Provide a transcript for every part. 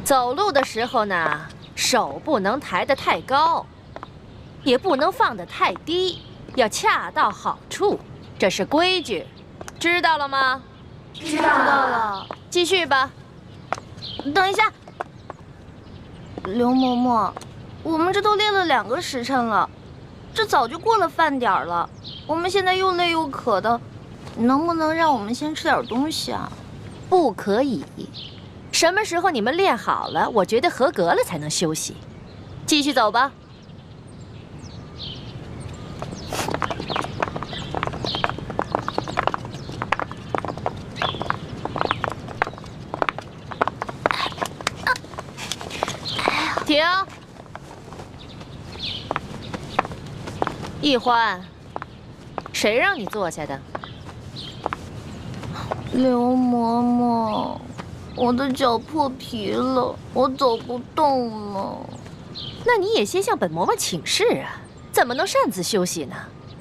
走路的时候呢，手不能抬得太高，也不能放得太低，要恰到好处，这是规矩，知道了吗？知道了。继续吧。等一下，刘嬷嬷，我们这都练了2个时辰了，这早就过了饭点了，我们现在又累又渴的，能不能让我们先吃点东西啊？不可以。什么时候你们练好了，我觉得合格了才能休息。继续走吧。停！易欢，谁让你坐下的？刘嬷嬷，我的脚破皮了，我走不动了。那你也先向本嬷嬷请示啊，怎么能擅自休息呢？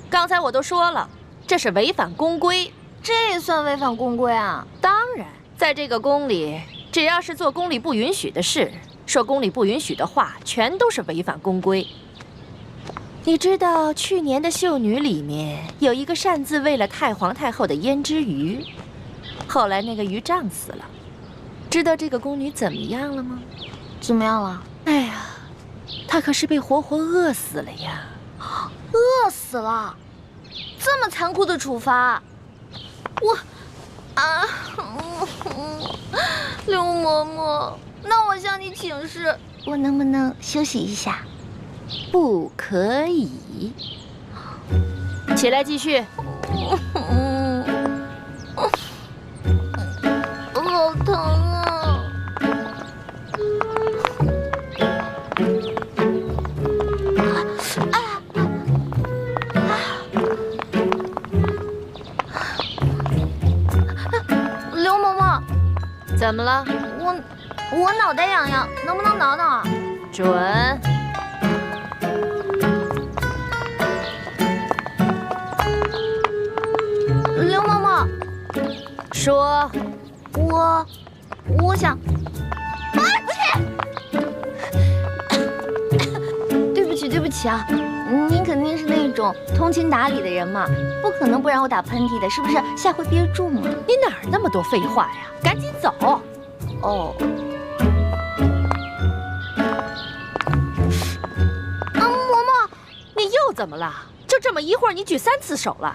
刚才我都说了，这是违反宫规。这也算违反宫规啊？当然，在这个宫里，只要是做宫里不允许的事，说宫里不允许的话，全都是违反宫规。你知道去年的秀女里面有一个擅自喂了太皇太后的胭脂鱼，后来那个鱼胀死了。知道这个宫女怎么样了吗？怎么样了？哎呀，她可是被活活饿死了呀！饿死了？这么残酷的处罚，刘嬷嬷，那我向你请示，我能不能休息一下？不可以。起来继续。好疼啊！刘嬷嬷，怎么了？我脑袋痒痒，能不能挠挠啊？准。刘嬷嬷，说。我想，对不起啊，您肯定是那种通情达理的人嘛，不可能不让我打喷嚏的，是不是？下回憋住嘛。你哪儿那么多废话呀？赶紧走。哦。嬷嬷，你又怎么了？就这么一会儿，你举3次手了？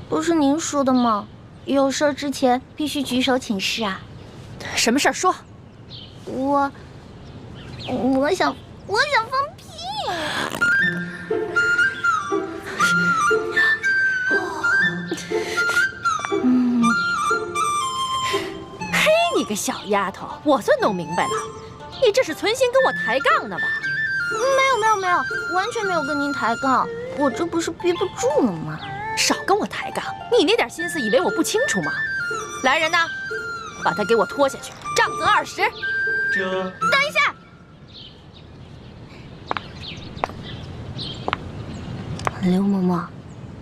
不是您说的吗？有事之前必须举手请示啊。什么事儿说？我想放屁。嘿，你个小丫头，我算弄明白了，你这是存心跟我抬杠呢吧？没有，完全没有跟您抬杠，我这不是憋不住了吗？少跟我抬杠，你那点心思以为我不清楚吗？来人呐，把他给我拖下去，杖责20。等一下。刘嬷嬷，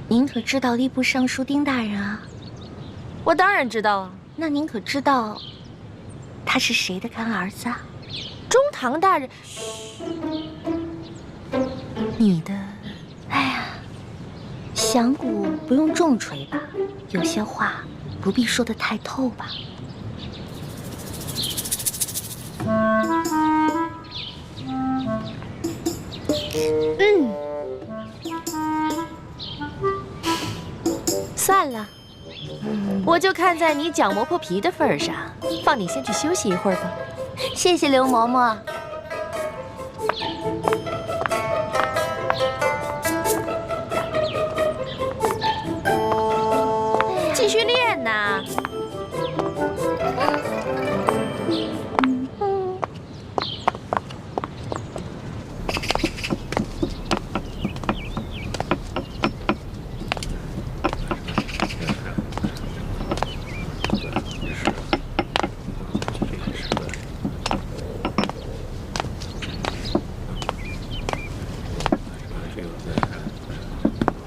您可知道吏部尚书丁大人啊？我当然知道啊。那您可知道他是谁的干儿子啊？中堂大人。你的……哎呀，响鼓不用重锤吧？有些话不必说得太透吧？算了，我就看在你脚磨破皮的份上，放你先去休息一会儿吧。谢谢刘嬷嬷。继续练呐。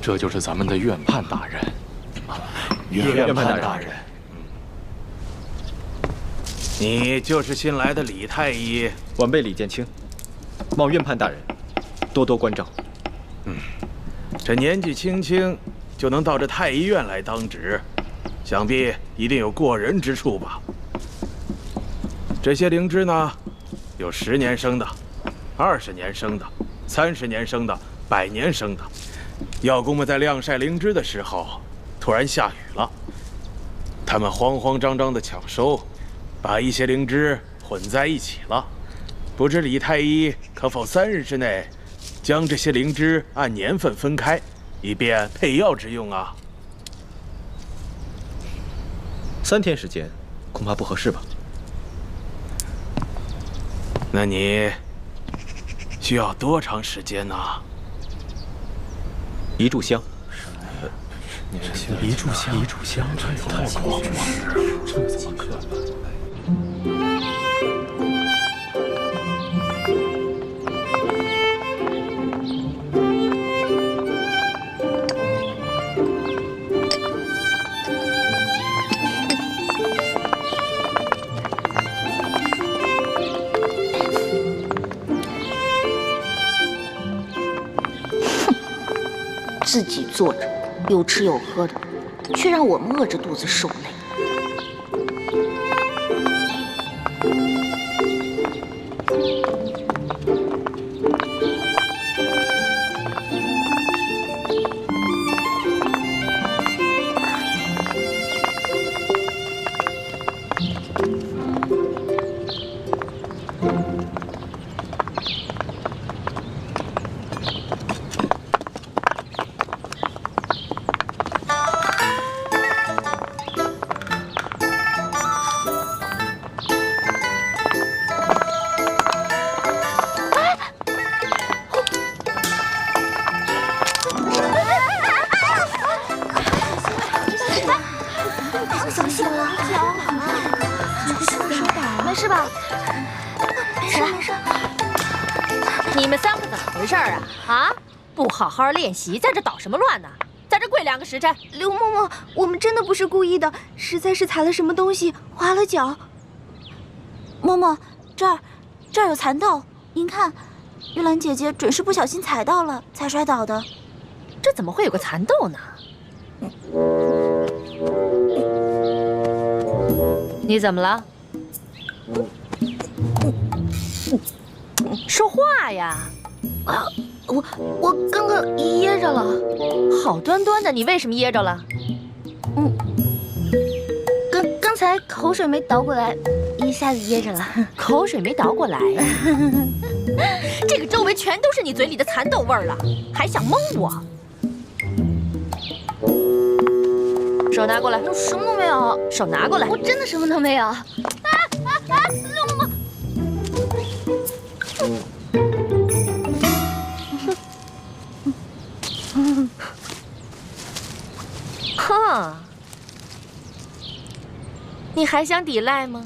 这就是咱们的院判大人。院判大人。你就是新来的李太医。晚辈李建清，望院判大人多多关照。这年纪轻轻就能到这太医院来当值，想必一定有过人之处吧？这些灵芝呢，有10年生的、20年生的、30年生的、100年生的。药工们在晾晒灵芝的时候，突然下雨了，他们慌慌张张地抢收，把一些灵芝混在一起了。不知李太医可否3日之内将这些灵芝按年份分开，以便配药之用啊？3天时间，恐怕不合适吧？那你需要多长时间呢？1炷香。一炷香，太狂了，这怎么可能？自己坐着，有吃有喝的，却让我们饿着肚子受累。没事吧？没事。你们3个怎么回事啊？啊，不好好练习，在这捣什么乱呢？在这跪2个时辰。刘嬷嬷，我们真的不是故意的，实在是踩了什么东西，滑了脚。嬷嬷，这儿有蚕豆，您看，玉兰姐姐准是不小心踩到了，才摔倒的。这怎么会有个蚕豆呢？你怎么了？说话呀！啊，我刚刚噎着了。好端端的，你为什么噎着了？刚才口水没倒过来，一下子噎着了。口水没倒过来呀？这个周围全都是你嘴里的蚕豆味儿了，还想蒙我？手拿过来。我什么都没有。手拿过来。我真的什么都没有。刘嬷嬷。哼，你还想抵赖吗？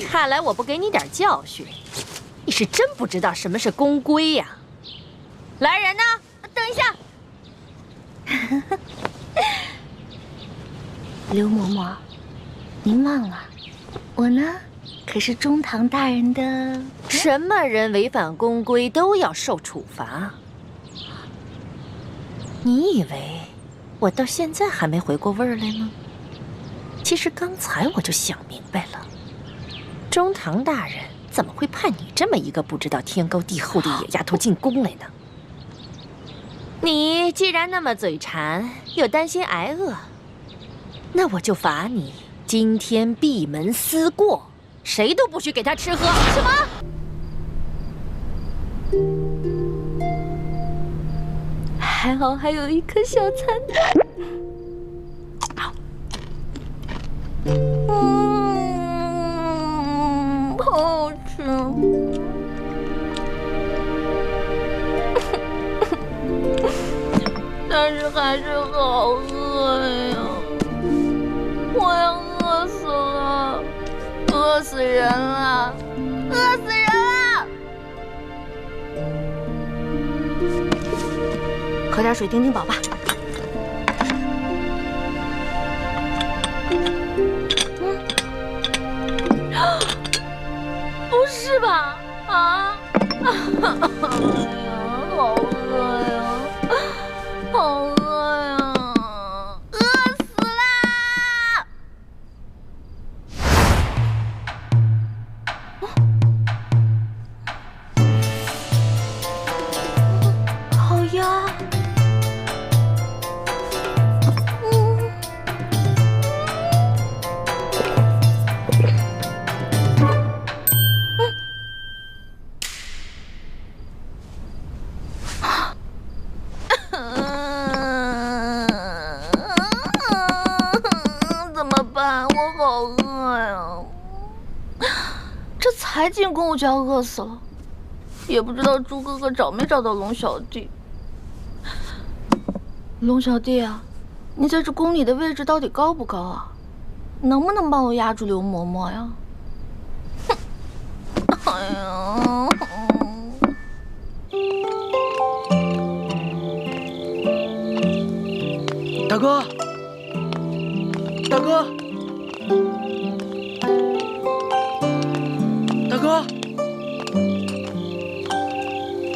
看来我不给你点教训，你是真不知道什么是公规呀。来人呐，等一下。刘嬷嬷，您忘了，我呢可是中堂大人的。什么人违反公规都要受处罚？你以为我到现在还没回过味儿来吗？其实刚才我就想明白了，中堂大人怎么会派你这么一个不知道天高地厚的野丫头进宫来呢？你既然那么嘴馋，又担心挨饿，那我就罚你今天闭门思过，谁都不许给他吃喝。什么？还好还有一颗小蚕豆。好吃。但是还是好饿呀，我要饿死了，饿死人了，饿死人了！喝点水顶顶饱吧。啊！好饿呀，好饿呀，饿死啦！烤鸭。怎么办？我好饿呀！这才进宫我就要饿死了，也不知道猪哥哥找没找到龙小弟。龙小弟啊，你在这宫里的位置到底高不高啊？能不能帮我压住刘嬷嬷呀？哎呀！大哥，大哥，大哥，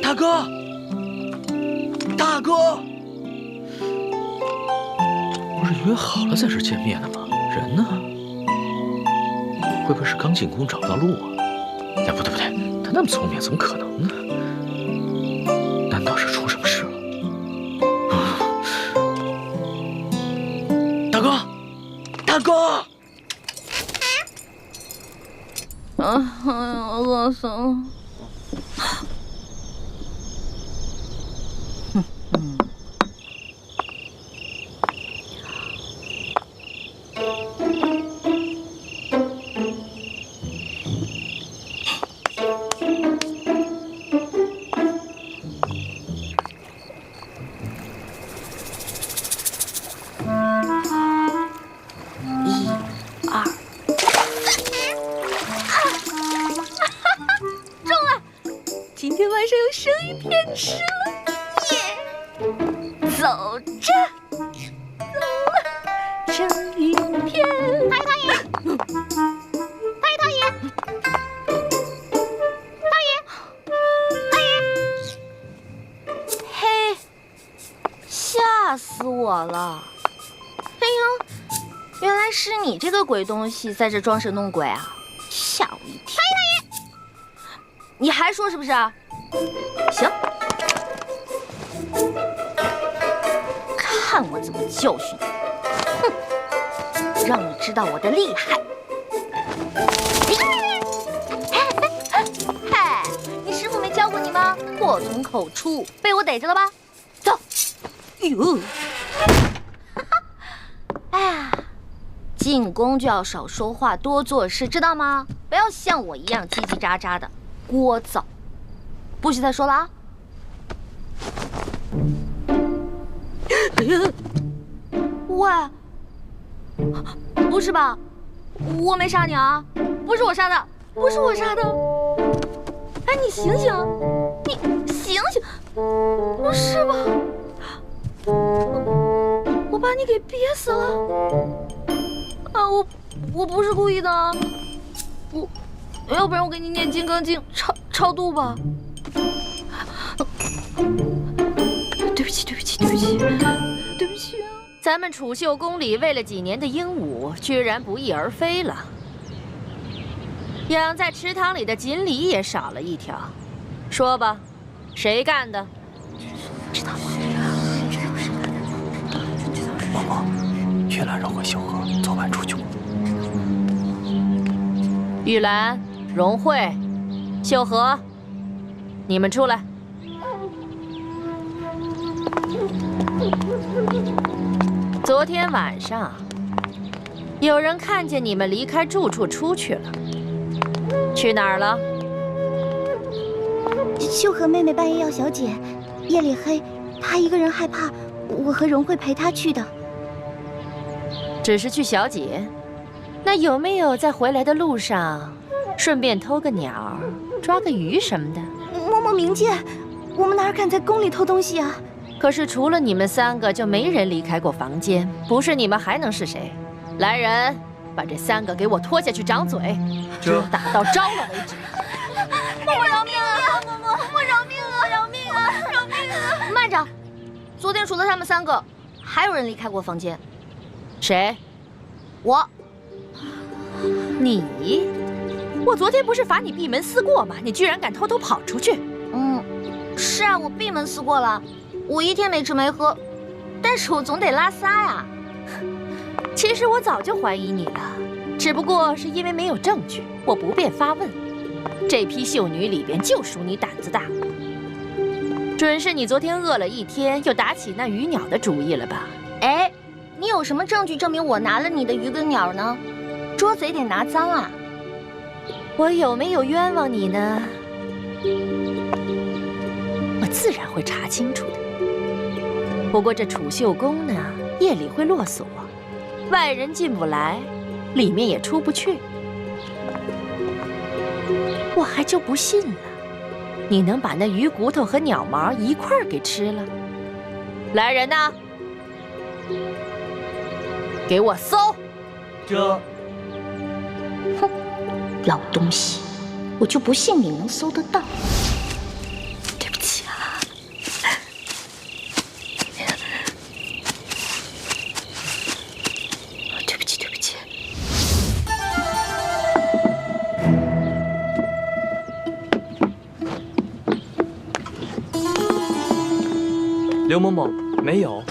大哥，大哥！不是约好了在这见面的吗？人呢？会不会是刚进宫找不到路啊？哎，不对不对，他那么聪明，怎么可能呢？难道是出什么事了？大哥，大哥！饿死了。今天晚上有生鱼片吃了，耶！走着，走了，生鱼片。太爷，太爷，太爷，嘿，吓死我了！哎呦，原来是你这个鬼东西在这装神弄鬼啊，吓我一跳！太爷，你还说是不是？行，看我怎么教训你！哼，让你知道我的厉害！嗨，你师傅没教过你吗？祸从口出，被我逮着了吧？走！哟，哎呀，进宫就要少说话，多做事，知道吗？不要像我一样叽叽喳喳的，聒噪。不许再说了啊！喂，不是吧？我没杀你啊！不是我杀的，不是我杀的！哎，你醒醒！你醒醒！不是吧？我把你给憋死了！啊，我不是故意的啊！要不然我给你念《金刚经》超度吧。对不起，对不起，对不起，对不起啊！咱们储秀宫里喂了几年的鹦鹉，居然不翼而飞了。养在池塘里的锦鲤也少了一条。说吧，谁干的？知道吗？嬷嬷，玉兰让回秀禾，昨晚出去过。玉兰、荣慧、秀禾，你们出来。昨天晚上，有人看见你们离开住处出去了，去哪儿了？秀禾妹妹半夜要小姐，夜里黑，她一个人害怕，我和荣慧陪她去的。只是去小姐，那有没有在回来的路上，顺便偷个鸟、抓个鱼什么的？嬷嬷明鉴，我们哪敢在宫里偷东西啊？可是除了你们三个，就没人离开过房间。不是你们还能是谁？来人，把这三个给我拖下去掌嘴，直打到招了为止。我饶命啊！我饶命啊！饶命啊！饶命啊！慢着，昨天除了他们3个，还有人离开过房间。谁？我。你？我昨天不是罚你闭门思过吗？你居然敢偷偷跑出去！是啊，我闭门思过了。我1天没吃没喝，但是我总得拉撒呀。其实我早就怀疑你了，只不过是因为没有证据，我不便发问。这批秀女里边就属你胆子大，准是你昨天饿了1天，又打起那鱼鸟的主意了吧？哎，你有什么证据证明我拿了你的鱼跟鸟呢？捉贼得拿赃啊！我有没有冤枉你呢？我自然会查清楚的。不过这储秀宫呢，夜里会落锁，外人进不来，里面也出不去。我还就不信了，你能把那鱼骨头和鸟毛一块儿给吃了？来人呐，给我搜！这，哼，老东西，我就不信你能搜得到。对不起啊。对不起，对不起。刘某某没有。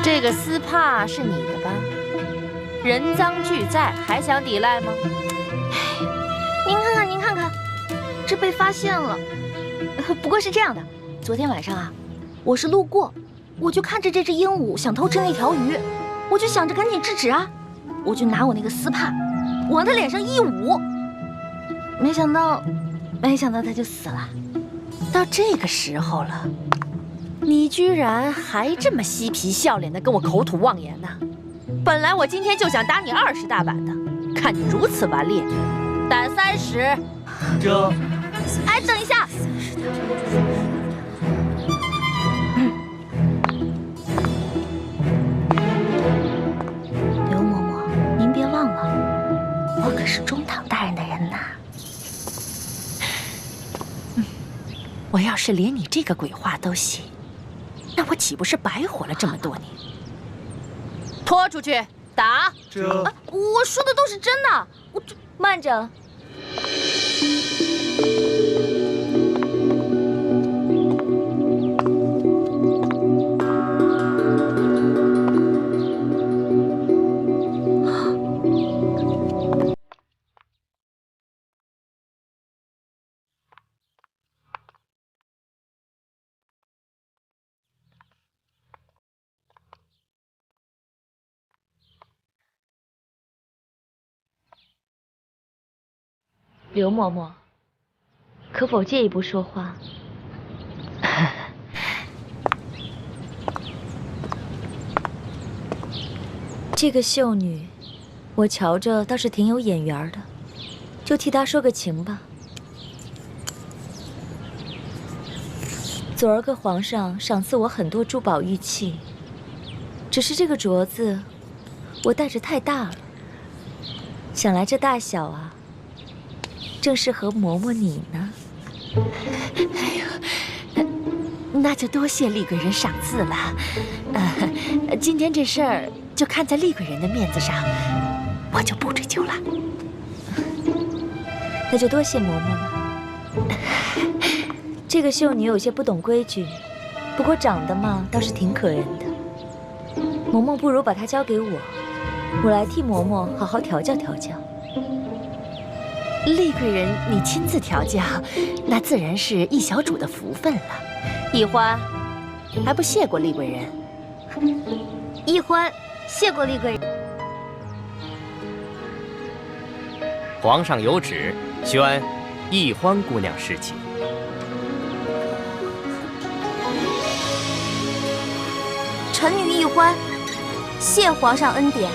这个丝帕是你的吧？人赃俱在，还想抵赖吗？您看看，您看看，这被发现了。不过是这样的，昨天晚上啊，我是路过，我就看着这只鹦鹉想偷吃那条鱼，我就想着赶紧制止啊，我就拿我那个丝帕往它脸上一捂，没想到它就死了。到这个时候了，你居然还这么嬉皮笑脸的跟我口吐妄言呢！本来我今天就想打你20大板的，看你如此顽劣，胆30。这，哎，等一下。刘嬷嬷，您别忘了，我可是中堂大人的人呐。我要是连你这个鬼话都信，那我岂不是白活了这么多年？拖出去打！这，我说的都是真的。慢着。刘嬷嬷，可否借一步说话？这个秀女，我瞧着倒是挺有眼缘的，就替她说个情吧。昨儿个皇上赏赐我很多珠宝玉器，只是这个镯子我戴着太大了，想来这大小啊，正适合嬷嬷你呢。哎呦，那就多谢厉贵人赏赐了。今天这事儿就看在厉贵人的面子上，我就不追究了。那就多谢嬷嬷了。这个秀女有些不懂规矩，不过长得嘛倒是挺可人的。嬷嬷不如把她交给我，我来替嬷嬷好好调教调教。厉贵人，你亲自调教，那自然是易小主的福分了。易欢，还不谢过厉贵人？易欢，谢过厉贵人。皇上有旨，宣易欢姑娘侍寝。臣女易欢谢皇上恩典。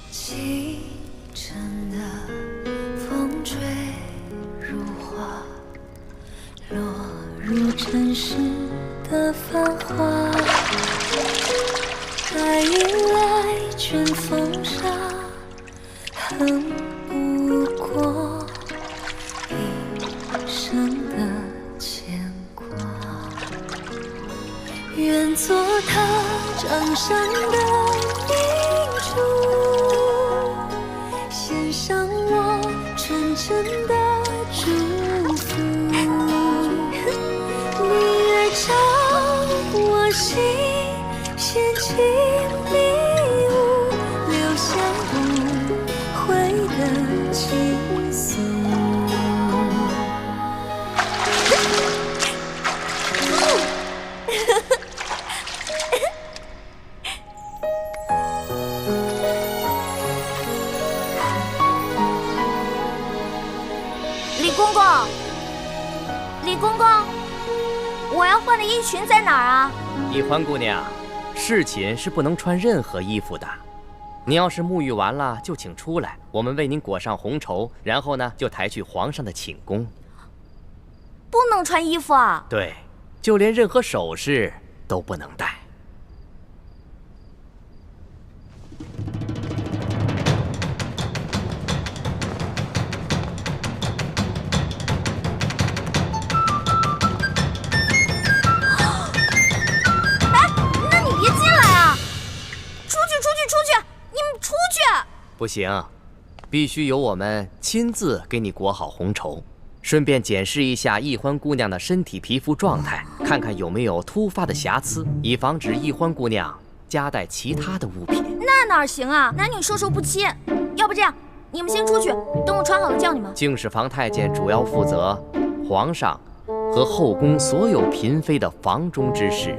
清晨的风吹如花，落入尘世的繁华，爱迎来卷风沙，恨不过一生的牵挂。愿做他掌上的明珠，献上我纯真的祝福。你爱照我心，献情礼物，留下无悔的情愫。李公公，李公公，我要换的衣裙在哪儿啊？易欢姑娘，侍寝是不能穿任何衣服的。你要是沐浴完了，就请出来，我们为您裹上红绸，然后呢，就抬去皇上的寝宫。不能穿衣服啊？对，就连任何首饰都不能戴。那你别进来啊！出去，出去，出去！你们出去！不行，必须由我们亲自给你裹好红绸，顺便检视一下易欢姑娘的身体皮肤状态，看看有没有突发的瑕疵，以防止易欢姑娘夹带其他的物品。那哪行啊？男女授受不亲。要不这样，你们先出去，等我穿好了叫你们。敬事房太监主要负责皇上和后宫所有嫔妃的房中之事。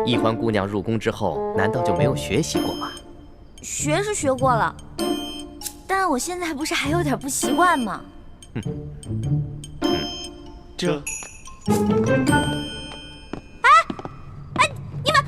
易欢姑娘入宫之后，难道就没有学习过吗？学是学过了，但我现在不是还有点不习惯吗？这。哎，你们！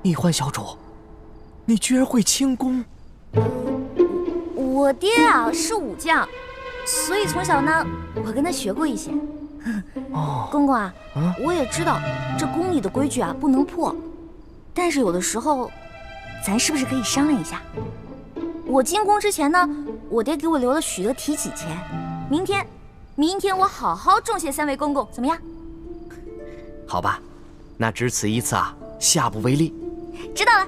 易欢小主，你居然会轻功？我爹啊是武将，所以从小呢，我跟他学过一些。公公啊，我也知道这宫里的规矩啊不能破，但是有的时候，咱是不是可以商量一下？我进宫之前呢，我爹给我留了许多提起钱，明天我好好重谢三位公公，怎么样？好吧，那只此一次啊，下不为例。知道了。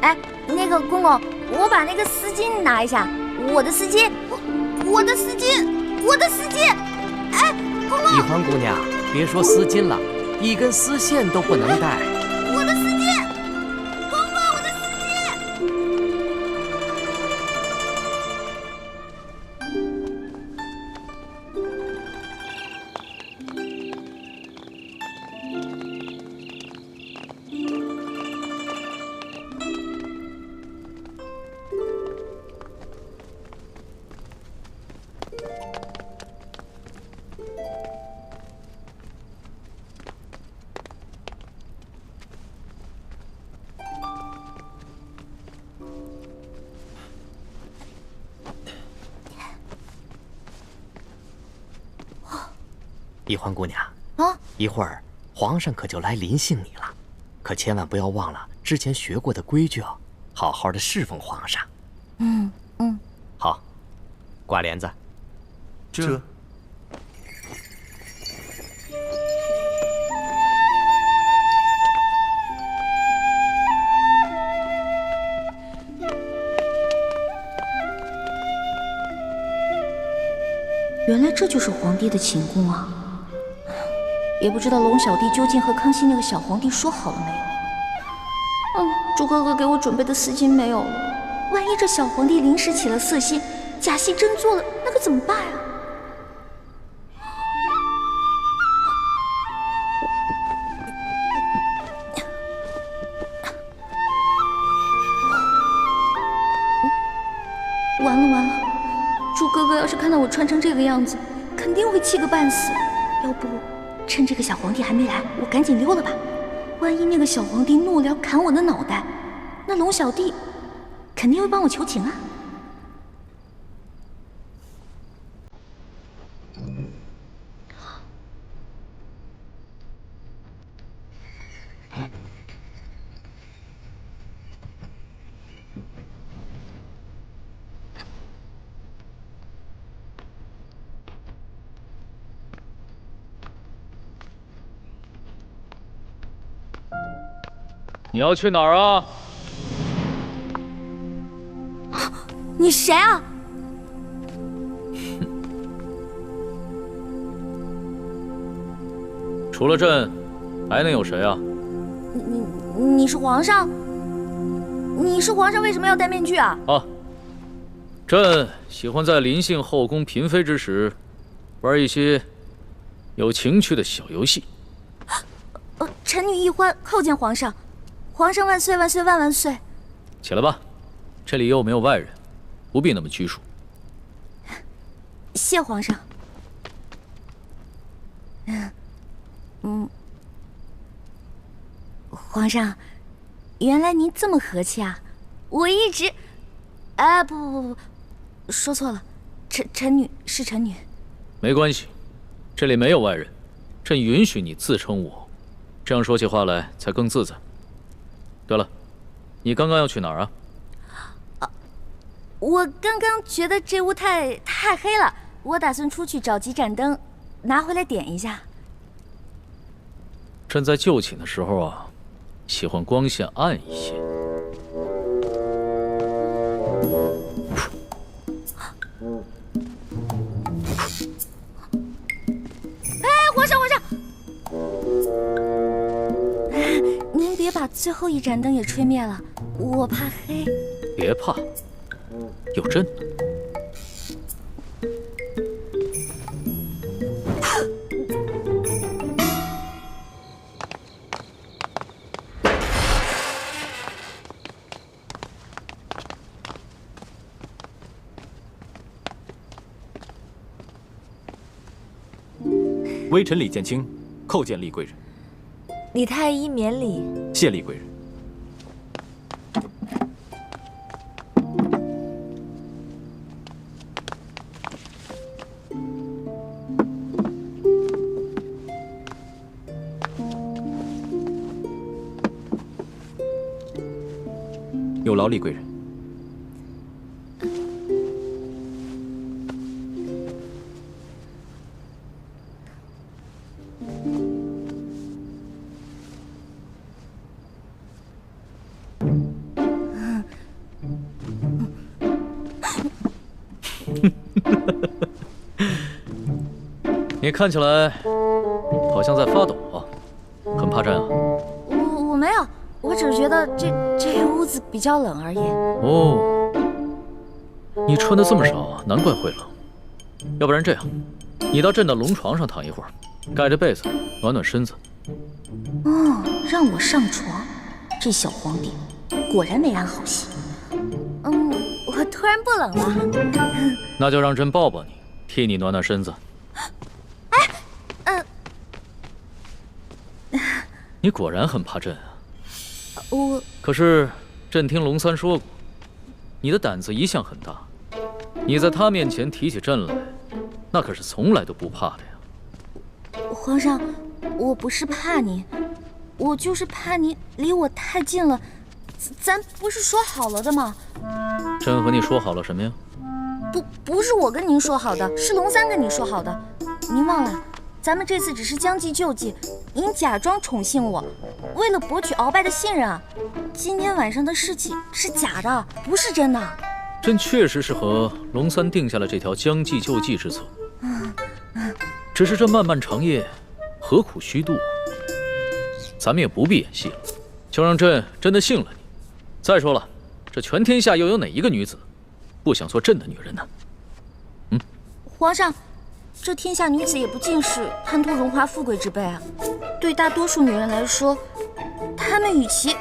哎，那个公公，我把那个丝巾拿一下，我的丝巾，我的丝巾，我的丝巾！哎，公公！易欢姑娘，别说丝巾了，一根丝线都不能带。我的丝巾，公公，我的丝巾！易欢姑娘啊，一会儿皇上可就来临幸你了，可千万不要忘了之前学过的规矩哦，好好的侍奉皇上。嗯。好，挂帘子。这。原来这就是皇帝的寝宫啊！也不知道龙小弟究竟和康熙那个小皇帝说好了没有？猪哥哥给我准备的丝巾没有了，万一这小皇帝临时起了色心，假戏真做了，那可怎么办啊？完了！猪哥哥要是看到我穿成这个样子，肯定会气个半死。要不，趁这个小皇帝还没来，我赶紧溜了吧。万一那个小皇帝怒了要砍我的脑袋，那龙小弟肯定会帮我求情啊。你要去哪儿啊？你谁啊？除了朕，还能有谁啊？你是皇上？你是皇上，为什么要戴面具啊？啊，朕喜欢在临幸后宫嫔妃之时，玩一些有情趣的小游戏。臣女易欢叩见皇上。皇上万岁万岁万万岁！起来吧，这里又没有外人，不必那么拘束。谢皇上。皇上，原来您这么和气啊！我一直……不，说错了，臣女是臣女。没关系，这里没有外人，朕允许你自称我，这样说起话来才更自在。对了，你刚刚要去哪儿啊？我刚刚觉得这屋太黑了，我打算出去找几盏灯，拿回来点一下。朕在就寝的时候啊，喜欢光线暗一些。皇上！您别把最后一盏灯也吹灭了，我怕黑。别怕，有朕呢。微臣李建清叩见厉贵人。李太医免礼。谢厉贵人。有劳厉贵人。你看起来好像在发抖啊，很怕朕啊？我没有，我只是觉得这屋子比较冷而已。哦，你穿的这么少，难怪会冷。要不然这样，你到朕的龙床上躺一会儿，盖着被子暖暖身子。让我上床，这小皇帝果然没安好心。我突然不冷了。那就让朕抱抱你，替你暖暖身子。你果然很怕朕啊！可是朕听龙三说过，你的胆子一向很大，你在他面前提起朕来，那可是从来都不怕的呀。皇上，我不是怕你，我就是怕你离我太近了。咱不是说好了的吗？朕和你说好了什么呀？不是我跟您说好的，是龙三跟你说好的。您忘了，咱们这次只是将计就计，您假装宠幸我，为了博取鳌拜的信任啊。今天晚上的事情是假的，不是真的。朕确实是和龙三定下了这条将计就计之策。只是这漫漫长夜，何苦虚度？咱们也不必演戏了，就让朕真的信了你。再说了，这全天下又有哪一个女子不想做朕的女人呢？皇上，这天下女子也不尽是贪图荣华富贵之辈啊。对大多数女人来说，她们与其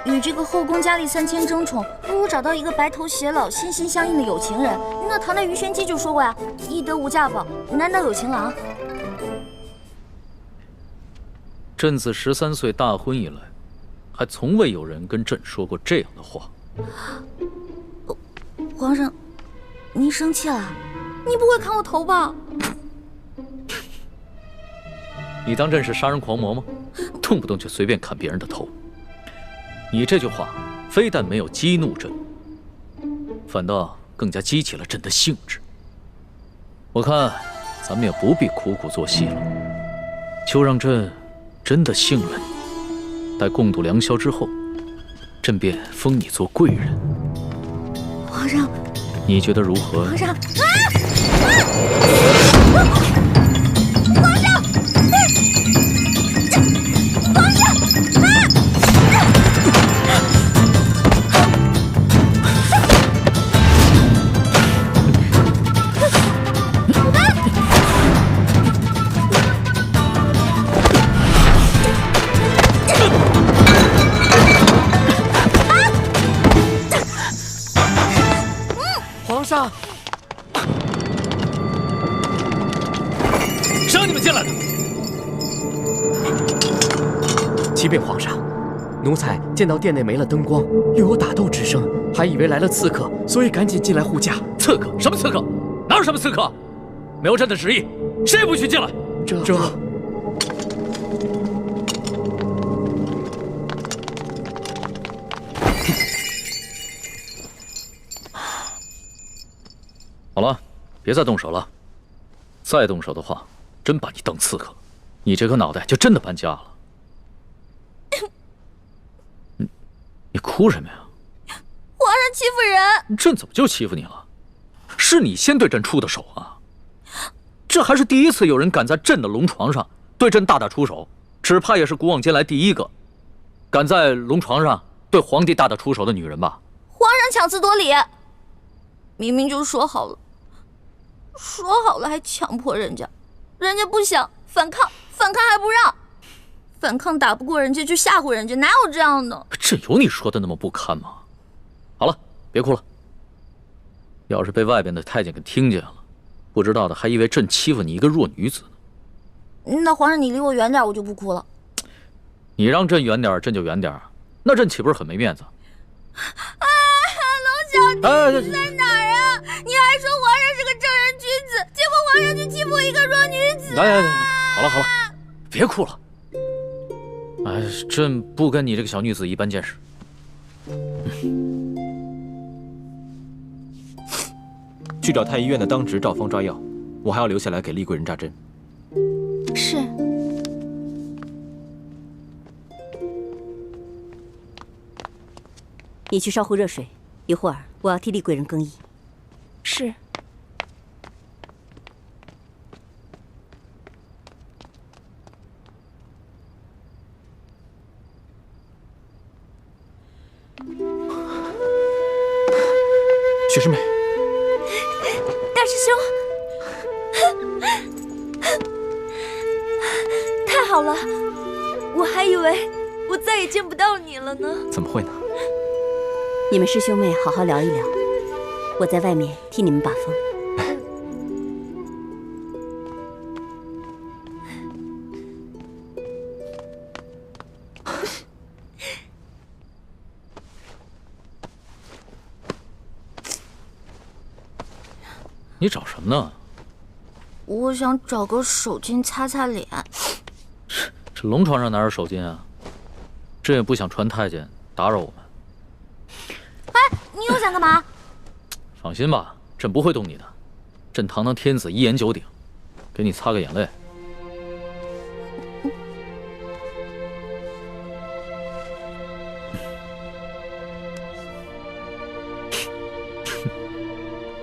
与这个后宫佳丽3000争宠，不如找到一个白头偕老、心心相印的有情人。那唐代鱼玄机就说过呀：“易得无价宝，难得有情郎。”朕自13岁大婚以来，还从未有人跟朕说过这样的话。皇上，您生气了？你不会砍我头吧？你当朕是杀人狂魔吗？动不动就随便砍别人的头。你这句话非但没有激怒朕，反倒更加激起了朕的兴致。我看咱们也不必苦苦做戏了，就让朕真的信了你。待共度良宵之后，朕便封你做贵人。皇上，你觉得如何？皇上，皇上，谁让你们进来的？启禀皇上，奴才见到殿内没了灯光，又有打斗之声，还以为来了刺客，所以赶紧进来护驾。刺客？什么刺客？哪有什么刺客？没有朕的旨意，谁也不许进来。这……好了，别再动手了。再动手的话，真把你当刺客，你这颗脑袋就真的搬家了。你哭什么呀？皇上欺负人！朕怎么就欺负你了？是你先对朕出的手啊！这还是第一次有人敢在朕的龙床上对朕大打出手，只怕也是古往今来第一个敢在龙床上对皇帝大打出手的女人吧？皇上强词夺理，明明就说好了，还强迫人家，人家不想反抗，反抗还不让，反抗打不过人家就吓唬人家，哪有这样的？朕有你说的那么不堪吗？好了，别哭了。要是被外边的太监给听见了，不知道的还以为朕欺负你一个弱女子呢。那皇上你离我远点，我就不哭了。你让朕远点，朕就远点，那朕岂不是很没面子？啊，龙小弟，你在哪儿啊？你还说皇上是个正人君子，结果皇上就欺负一个弱女子。来，好了，别哭了。哎，朕不跟你这个小女子一般见识。去找太医院的当值赵方抓药，我还要留下来给厉贵人扎针。是。你去烧壶热水，一会儿我要替厉贵人更衣。是。雪师妹，大师兄，太好了，我还以为我再也见不到你了呢。怎么会呢？你们师兄妹好好聊一聊，我在外面替你们把风。你找什么呢？我想找个手巾擦擦脸。这龙床上哪有手巾啊？朕也不想传太监打扰我们。哎，你又想干嘛？放心吧，朕不会动你的。朕堂堂天子，一言九鼎，给你擦个眼泪。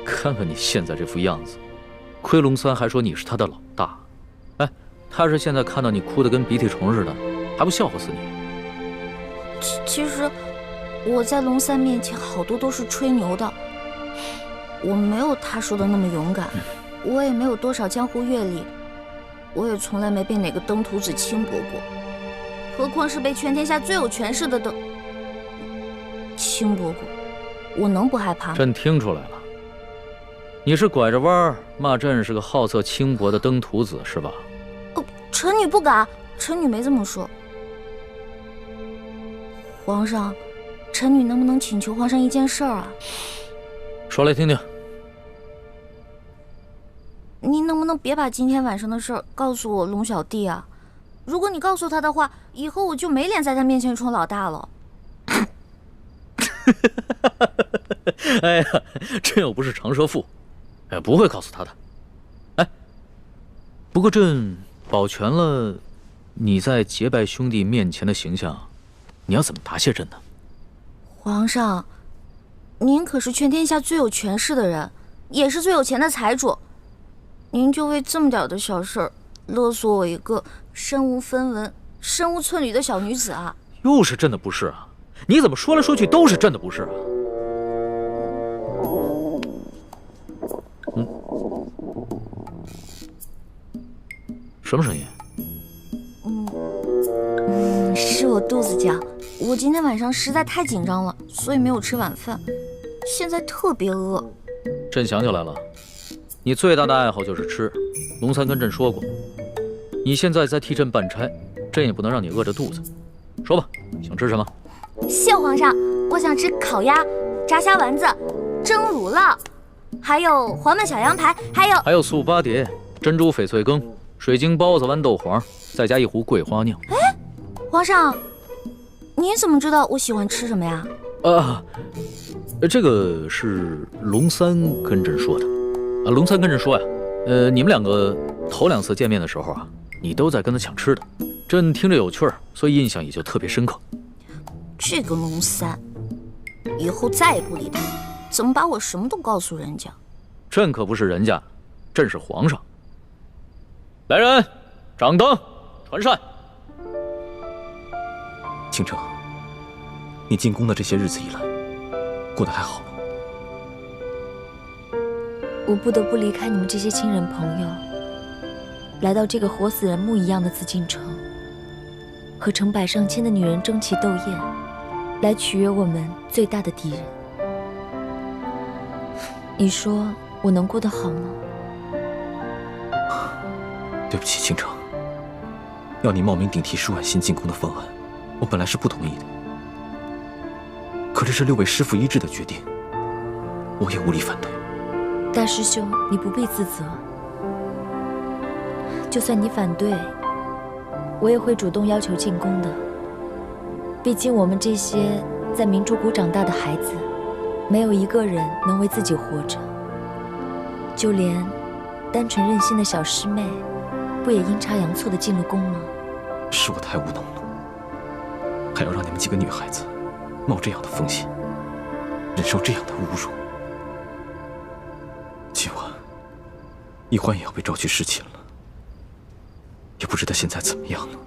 看看你现在这副样子，亏龙三还说你是他的老大。哎，他是现在看到你哭得跟鼻涕虫似的，还不笑话死你？其实我在龙三面前好多都是吹牛的，我没有他说的那么勇敢，我也没有多少江湖阅历，我也从来没被哪个登徒子轻薄过，何况是被全天下最有权势的轻薄过，我能不害怕吗？朕听出来了。你是拐着弯儿骂朕是个好色轻薄的登徒子是吧？臣女不敢，臣女没这么说。皇上，臣女能不能请求皇上一件事啊？说来听听。您能不能别把今天晚上的事告诉我龙小弟啊？如果你告诉他的话，以后我就没脸在他面前充老大了。哎呀，朕又不是长舌妇。哎，不会告诉他的。哎，不过朕保全了你在结拜兄弟面前的形象，你要怎么答谢朕呢？皇上，您可是全天下最有权势的人，也是最有钱的财主，您就为这么点的小事儿勒索我一个身无分文、身无寸缕的小女子啊！又是朕的不是啊！你怎么说来说去都是朕的不是啊？什么声音？是我肚子叫。我今天晚上实在太紧张了，所以没有吃晚饭，现在特别饿。朕想起来了，你最大的爱好就是吃。龙三跟朕说过，你现在在替朕办差，朕也不能让你饿着肚子。说吧，想吃什么？谢皇上，我想吃烤鸭、炸虾丸子、蒸乳酪，还有黄焖小羊排，还有素八碟、珍珠翡翠羹、水晶包子、豌豆黄，再加一壶桂花酿。哎，皇上，你怎么知道我喜欢吃什么呀？这个是龙三跟朕说的。龙三跟朕说呀，你们两个头2次见面的时候啊，你都在跟他抢吃的，朕听着有趣儿，所以印象也就特别深刻。这个龙三，以后再也不理他，怎么把我什么都告诉人家？朕可不是人家，朕是皇上。来人，掌灯，传膳。倾城，你进宫的这些日子以来，过得还好吗？我不得不离开你们这些亲人朋友，来到这个活死人墓一样的紫禁城，和成百上千的女人争奇斗艳，来取悦我们最大的敌人。你说我能过得好吗？对不起，倾城，要你冒名顶替舒婉欣进宫的方案，我本来是不同意的。可这是6位师父一致的决定，我也无力反对。大师兄，你不必自责。就算你反对，我也会主动要求进宫的。毕竟我们这些在明珠谷长大的孩子，没有一个人能为自己活着。就连单纯任性的小师妹，不也阴差阳错的进了宫吗？是我太无能了，还要让你们几个女孩子冒这样的风险，忍受这样的侮辱。今晚，易欢也要被召去侍寝了，也不知道现在怎么样了。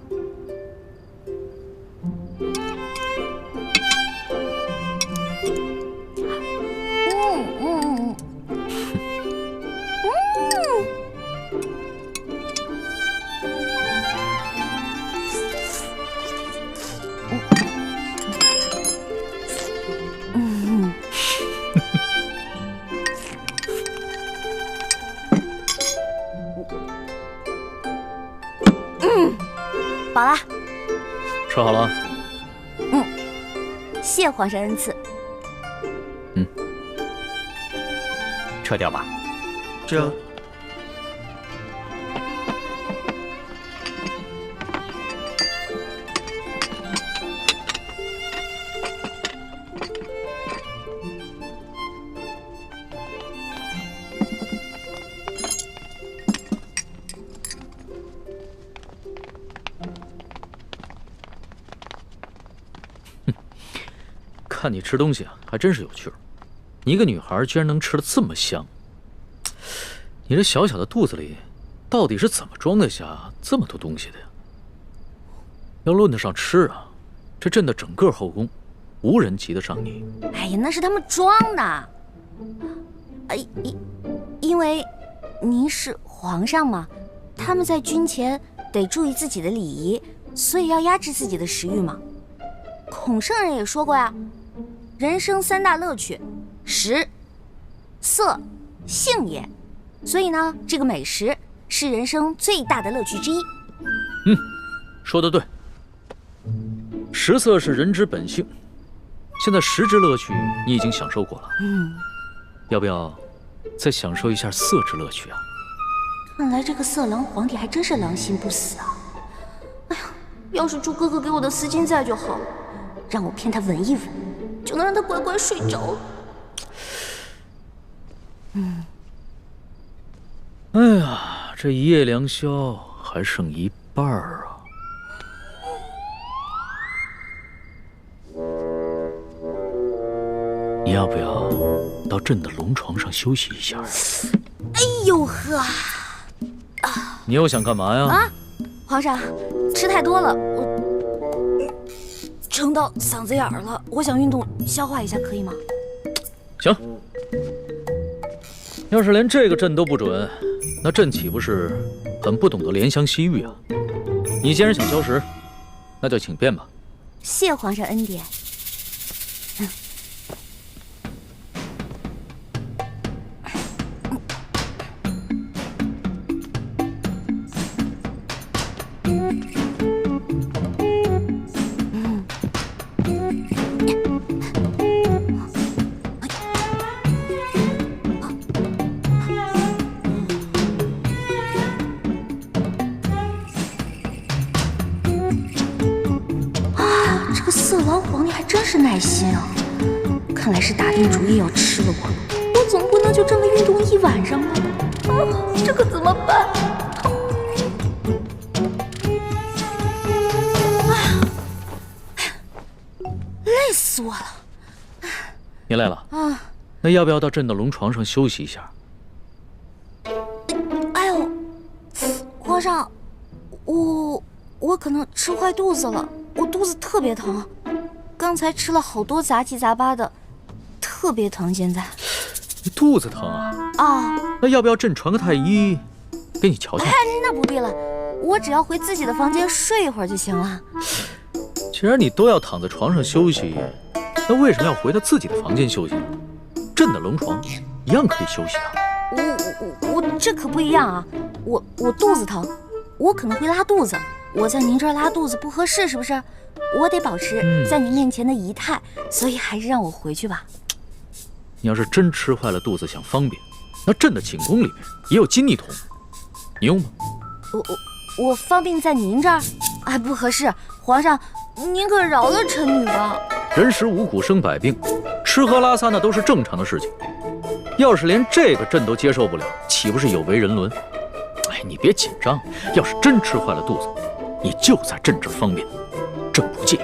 饱了。吃好了？谢皇上恩赐。撤掉吧。这。看你吃东西啊，还真是有趣儿。你一个女孩居然能吃得这么香，你这小小的肚子里，到底是怎么装得下这么多东西的呀？要论得上吃啊，这朕的整个后宫，无人及得上你。哎呀，那是他们装的。因为您是皇上嘛，他们在军前得注意自己的礼仪，所以要压制自己的食欲嘛。孔圣人也说过呀，人生3大乐趣，食、色、性也。所以呢，这个美食是人生最大的乐趣之一。说得对。食色是人之本性，现在食之乐趣你已经享受过了，要不要再享受一下色之乐趣啊？看来这个色狼皇帝还真是狼心不死啊！哎呀，要是猪哥哥给我的丝巾在就好了，让我骗他闻一闻，就能让他乖乖睡着。哎呀，这一夜良宵还剩一半啊！你要不要到朕的龙床上休息一下？哎呦呵！你又想干嘛呀？皇上，吃太多了，我撑到嗓子眼儿了，我想运动消化一下，可以吗？行。要是连这个朕都不准，那朕岂不是很不懂得怜香惜玉啊？你既然想消食，那就请便吧。谢皇上恩典。色狼皇帝还真是耐心啊！看来是打定主意要吃了我总不能就这么运动一晚上吧？这可怎么办？累死我了！你累了啊？那要不要到朕的龙床上休息一下？哎呦，皇上，我可能吃坏肚子了，我肚子特别疼。刚才吃了好多杂七杂八的，特别疼。现在你肚子疼啊？那要不要朕传个太医给你瞧瞧？那不必了，我只要回自己的房间睡一会儿就行了。既然你都要躺在床上休息，那为什么要回到自己的房间休息呢？朕的龙床一样可以休息啊。我这可不一样啊！我肚子疼，我可能会拉肚子。我在您这儿拉肚子不合适，是不是？我得保持在您面前的仪态，所以还是让我回去吧。你要是真吃坏了肚子想方便，那朕的寝宫里面也有金泥桶，你用吗？我方便在您这儿？哎，不合适，皇上，您可饶了臣女吧。人食五谷生百病，吃喝拉撒那都是正常的事情。要是连这个朕都接受不了，岂不是有违人伦？哎，你别紧张，要是真吃坏了肚子，你就在朕这儿方便，朕不介意。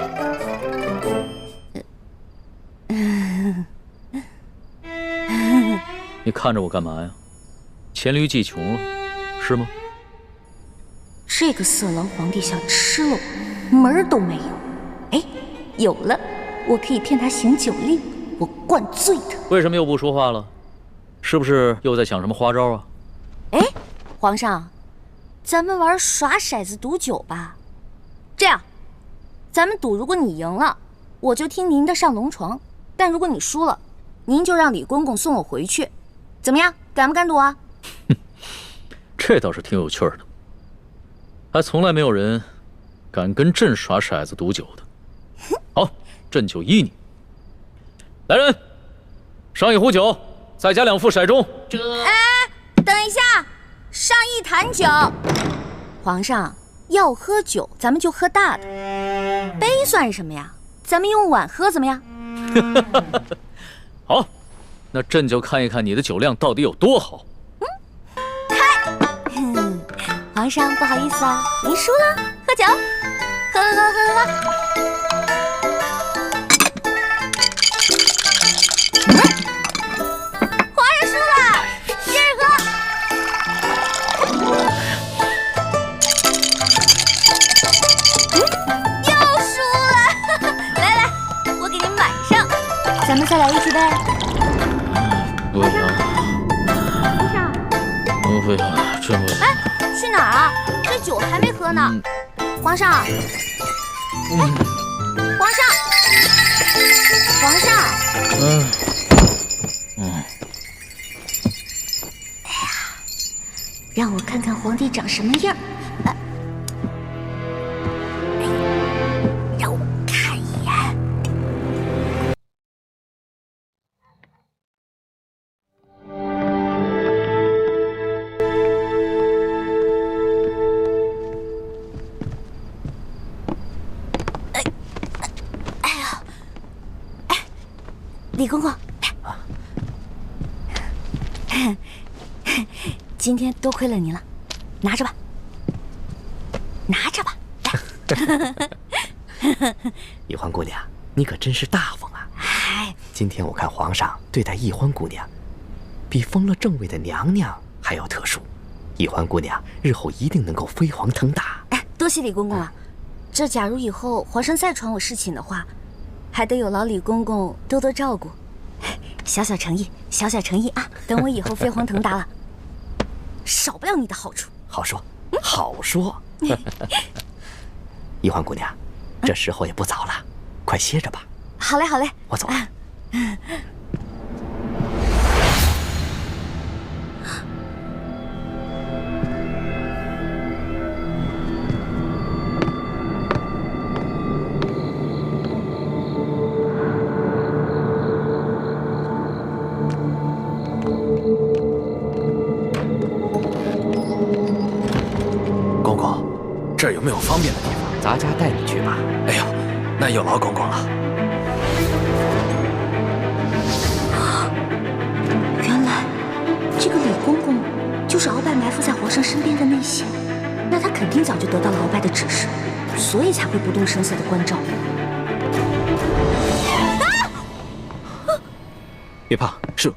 你看着我干嘛呀？黔驴技穷了，是吗？这个色狼皇帝想吃了我，门儿都没有。哎，有了，我可以骗他行酒令，我灌醉他。为什么又不说话了？是不是又在想什么花招啊？哎，皇上，咱们玩耍骰子赌酒吧。这样，咱们赌，如果你赢了，我就听您的上龙床；但如果你输了，您就让李公公送我回去。怎么样，敢不敢赌啊？这倒是挺有趣的，还从来没有人敢跟朕耍骰子赌酒的。好，朕就依你。来人，上一壶酒，再加2副骰盅。等一下，上一坛酒。皇上要喝酒，咱们就喝大的，杯算什么呀？咱们用碗喝怎么样？好，那朕就看一看你的酒量到底有多好。皇上不好意思啊，您输了，喝酒，喝。再来一局呗。不行，不行，真不行。哎，去哪儿啊？这酒还没喝呢。皇上，哎，皇上，皇上。哎呀，让我看看皇帝长什么样。让我看一眼。李公公，今天多亏了您了，拿着吧，拿着吧。易欢姑娘，你可真是大方啊！哎，今天我看皇上对待易欢姑娘，比封了正位的娘娘还要特殊。易欢姑娘日后一定能够飞黄腾达。哎，多谢李公公了。这假如以后皇上再传我侍寝的话，还得有劳李公公多多照顾。小小诚意，小小诚意啊！等我以后飞黄腾达了，少不了你的好处。好说，好说。易欢姑娘，这时候也不早了，快歇着吧。好嘞，好嘞，我走了。公公，这儿有没有方便的地方？咱家带你去吧。哎呦，那有劳公公了。原来这个李公公就是鳌拜埋伏在皇上身边的内线，那他肯定早就得到了鳌拜的指示，所以才会不动声色的关照。别怕，是。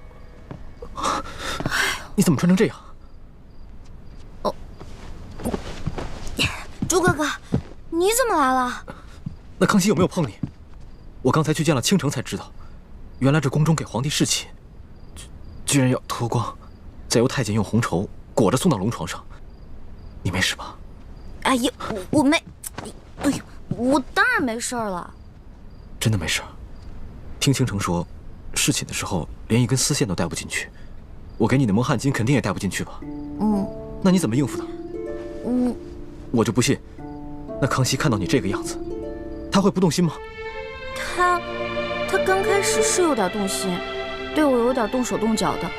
你怎么穿成这样？朱哥哥，你怎么来了？那康熙有没有碰你？我刚才去见了倾城才知道，原来这宫中给皇帝侍寝，居然要脱光，再由太监用红绸裹着送到龙床上。你没事吧？哎呀，我没，哎呦，我当然没事了。真的没事。听倾城说，侍寝的时候连一根丝线都带不进去，我给你的蒙汗巾肯定也带不进去吧？那你怎么应付的？我就不信，那康熙看到你这个样子，他会不动心吗？他刚开始是有点动心，对我有点动手动脚的。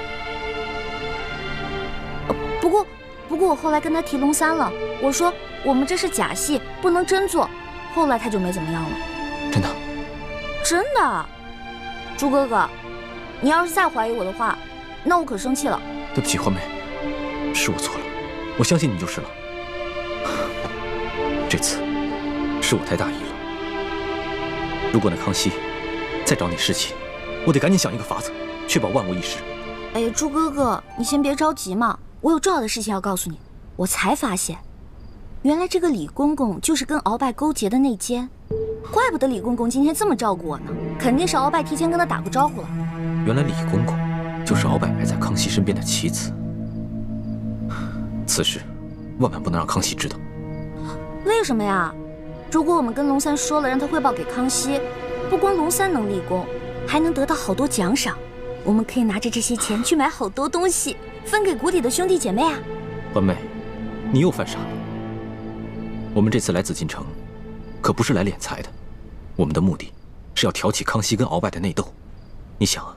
不过我后来跟他提龙三了，我说我们这是假戏，不能真做。后来他就没怎么样了。真的？真的。朱哥哥，你要是再怀疑我的话，那我可生气了。对不起，欢梅，是我错了，我相信你就是了。这次是我太大意了。如果那康熙再找你侍寝，我得赶紧想一个法子，确保万无一失。哎呀，朱哥哥，你先别着急嘛，我有重要的事情要告诉你。我才发现，原来这个李公公就是跟鳌拜勾结的内奸，怪不得李公公今天这么照顾我呢，肯定是鳌拜提前跟他打过招呼了。原来李公公就是鳌拜埋在康熙身边的棋子，此事万万不能让康熙知道。为什么呀？如果我们跟龙三说了，让他汇报给康熙，不光龙三能立功，还能得到好多奖赏。我们可以拿着这些钱去买好多东西，分给谷底的兄弟姐妹啊。欢妹，你又犯傻了。我们这次来紫禁城，可不是来敛财的，我们的目的是要挑起康熙跟鳌拜的内斗。你想啊，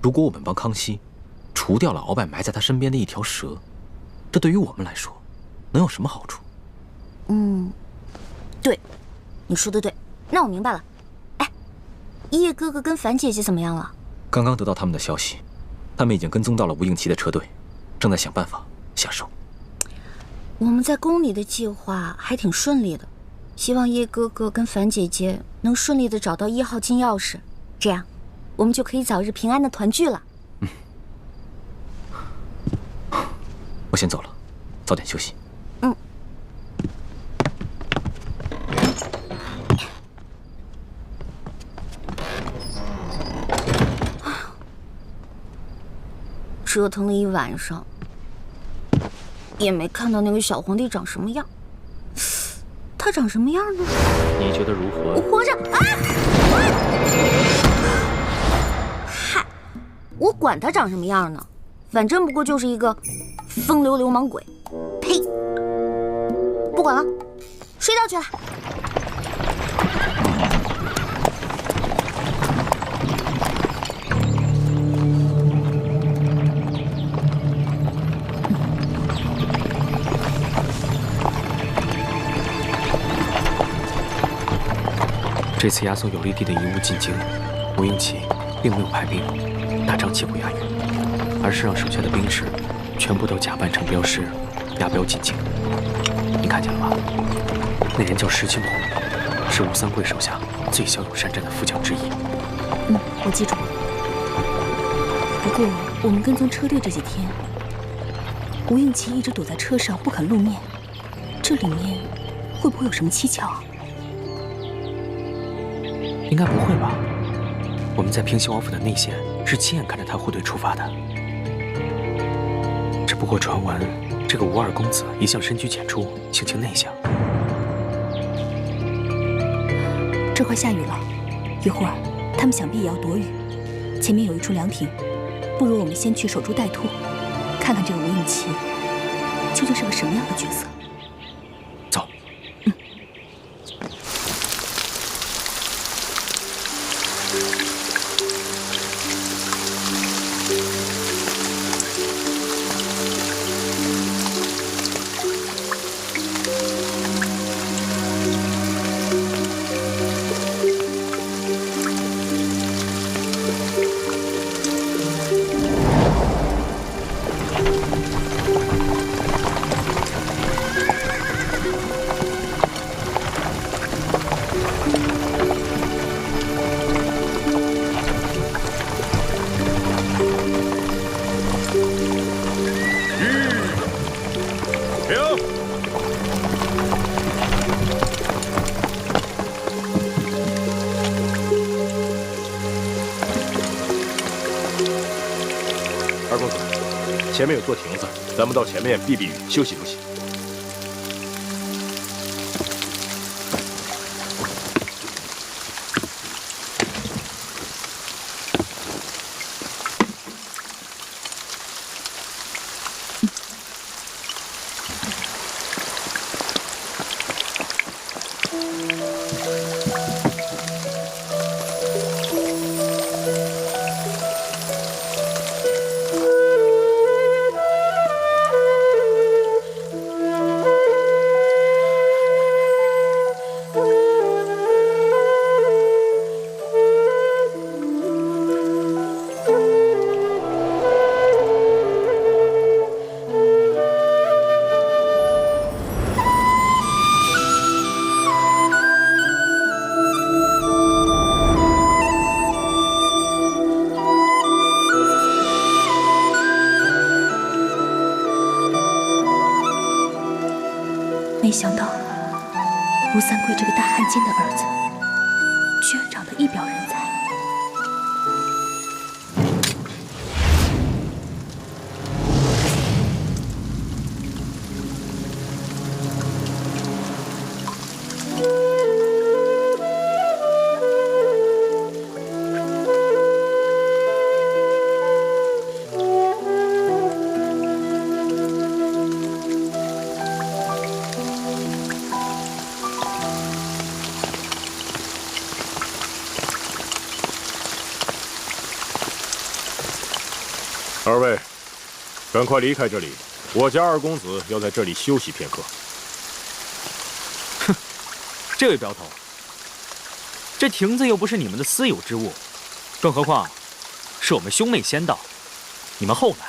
如果我们帮康熙除掉了鳌拜埋在他身边的一条蛇，这对于我们来说能有什么好处？对，你说的对，那我明白了。哎，叶哥哥跟樊姐姐怎么样了？刚刚得到他们的消息，他们已经跟踪到了吴应奇的车队，正在想办法下手。我们在宫里的计划还挺顺利的，希望叶哥哥跟樊姐姐能顺利的找到1号金钥匙，这样我们就可以早日平安的团聚了。我先走了，早点休息。折腾了一晚上，也没看到那个小皇帝长什么样。他长什么样呢？你觉得如何？皇上啊！嗨，我管他长什么样呢，反正不过就是一个风流流氓鬼。呸！不管了，睡觉去了。这次押送有利地的遗物进京，吴应奇并没有派兵大张旗鼓押运，而是让手下的兵士全部都假扮成镖师，押镖进京。你看见了吧？那人叫石青红，是吴三桂手下最骁勇善战的副将之一。我记住了。不过我们跟踪车队这几天，吴应奇一直躲在车上不肯露面，这里面会不会有什么蹊跷啊？应该不会吧？我们在平西王府的内线是亲眼看着他护队出发的。只不过传闻，这个吴二公子一向深居简出，性情内向。这快下雨了，一会儿他们想必也要躲雨。前面有一处凉亭，不如我们先去守株待兔，看看这个吴应奇究竟是个什么样的角色。走。二公子，前面有座亭子，咱们到前面避避雨，休息休息。没想到吴三桂这个大汉奸的儿子，居然长得一表人才。二位，赶快离开这里！我家二公子要在这里休息片刻。哼，这位镖头，这亭子又不是你们的私有之物，更何况是我们兄妹先到，你们后来，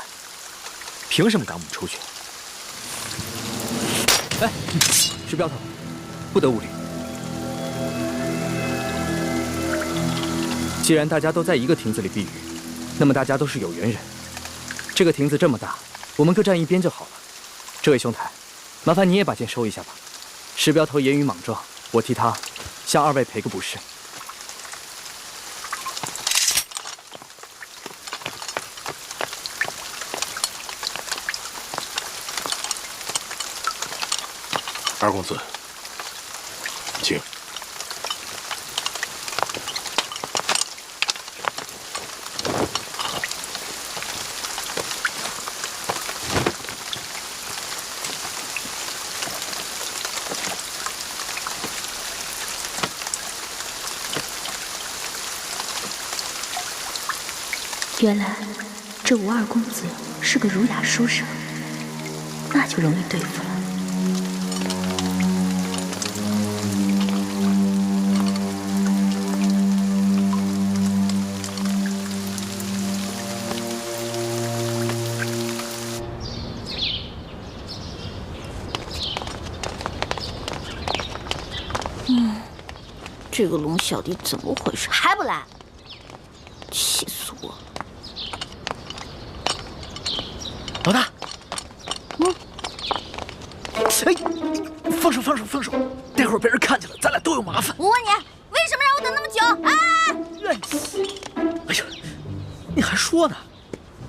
凭什么赶我们出去？哎，石镖头，不得无礼。既然大家都在一个亭子里避雨，那么大家都是有缘人。这个亭子这么大，我们各站一边就好了。这位兄台，麻烦你也把剑收一下吧。石镖头言语莽撞，我替他向二位赔个不是。二公子，请。原来这吴二公子是个儒雅书生，那就容易对付了。这个龙小弟怎么回事？还不来？气死我！老大，哎，放手，待会儿被人看见了，咱俩都有麻烦。我问你，为什么让我等那么久啊？哎呀，你还说呢？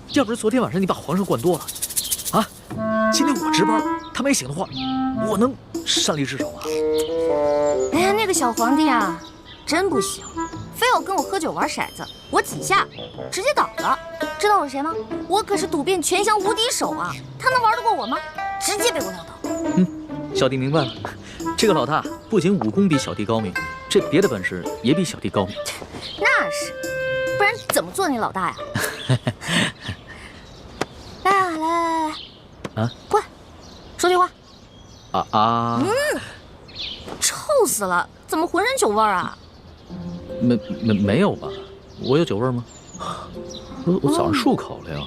要不是昨天晚上你把皇上灌多了，啊，今天我值班，他没醒的话，我能擅离职守啊？哎呀，那个小皇帝啊，真不行，非要跟我喝酒玩骰子，我几下直接倒了。知道我是谁吗？我可是赌遍全乡无敌手啊！他能玩得过我吗？直接被我撂倒。小弟明白了，这个老大不仅武功比小弟高明，这别的本事也比小弟高明。那是，不然怎么做你老大呀？来，啊，过来，说句话。臭死了！怎么浑身酒味啊？没有吧？我有酒味吗？我早上漱口了呀。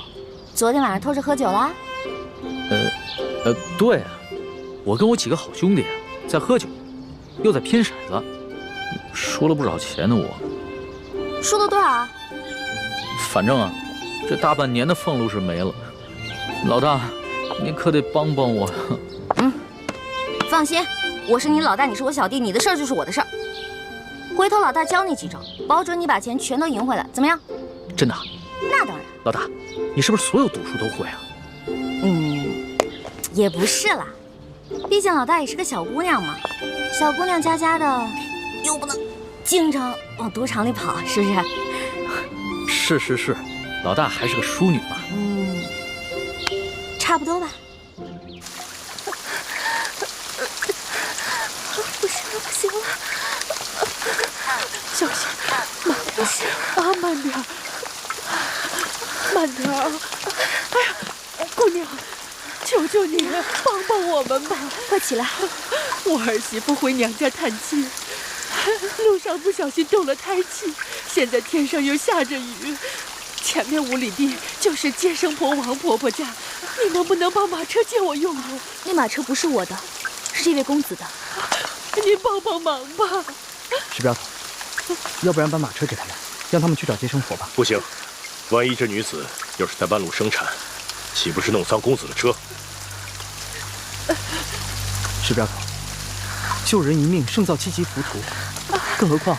昨天晚上偷着喝酒啦？对啊，我跟我几个好兄弟啊，在喝酒，又在拼骰子，输了不少钱呢。我输了多少啊？反正啊，这大半年的俸禄是没了。老大，你可得帮帮我。放心，我是你老大，你是我小弟，你的事儿就是我的事儿。回头老大教你几招，保准你把钱全都赢回来，怎么样？真的？那当然。老大，你是不是所有赌术都会啊？也不是啦，毕竟老大也是个小姑娘嘛，小姑娘家家的，又不能经常往赌场里跑，是不是？是，老大还是个淑女嘛。差不多吧。不行了，小心，慢点啊，慢点啊！哎呀，姑娘，求求你帮帮我们吧！快起来！我儿媳妇回娘家探亲，路上不小心动了胎气，现在天上又下着雨，前面5里地就是接生婆王婆婆家，你能不能把马车借我用用？那马车不是我的，是这位公子的。你帮帮忙吧！石镖头，要不然把马车给他们，让他们去找接生婆吧。不行，万一这女子要是在半路生产，岂不是弄脏公子的车？石镖头，救人一命胜造7级浮屠，更何况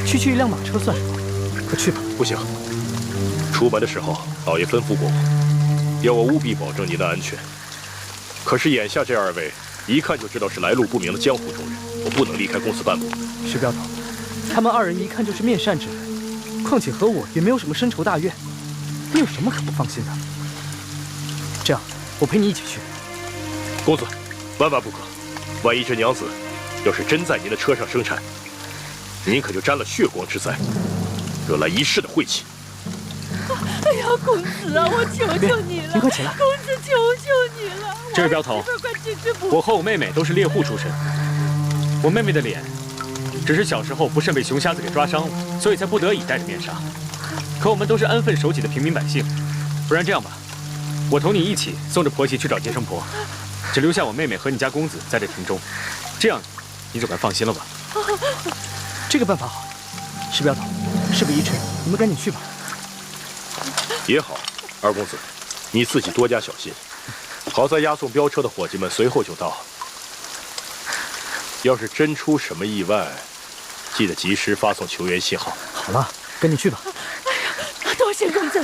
区区一辆马车算什么？快去吧。不行，出门的时候老爷吩咐过我，要我务必保证您的安全。可是眼下这2位一看就知道是来路不明的江湖中人，我不能离开公子半步。石镖头，他们2人一看就是面善之人，况且和我也没有什么深仇大怨，你有什么可不放心的？这样，我陪你一起去。公子，万万不可！万一这娘子要是真在您的车上生产，您可就沾了血光之灾，惹来一世的晦气。哎呀，公子啊，我求求你了！你快起来！公子，求求你了！这位镖头，我和我妹妹都是猎户出身，我妹妹的脸只是小时候不慎被熊瞎子给抓伤了，所以才不得已戴着面纱。可我们都是安分守己的平民百姓，不然这样吧，我同你一起送着婆媳去找接生婆，只留下我妹妹和你家公子在这庭中，这样你总该放心了吧？这个办法好。石镖头，事不宜迟，你们赶紧去吧。也好，二公子，你自己多加小心。好在押送镖车的伙计们随后就到，要是真出什么意外，记得及时发送求援信号。好了，赶紧去吧。哎呀，多多谢公子，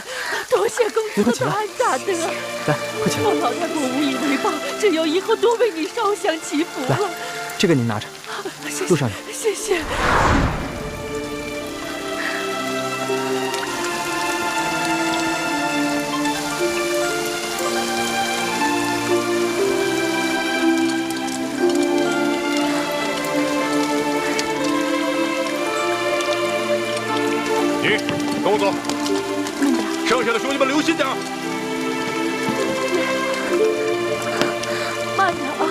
多谢公子的大恩大德。来，快起来。老太婆无以为报，只有以后多为你烧香祈福了。来，这个您拿着，路上有。谢谢。你跟我走，剩下的兄弟们留心点。慢点啊！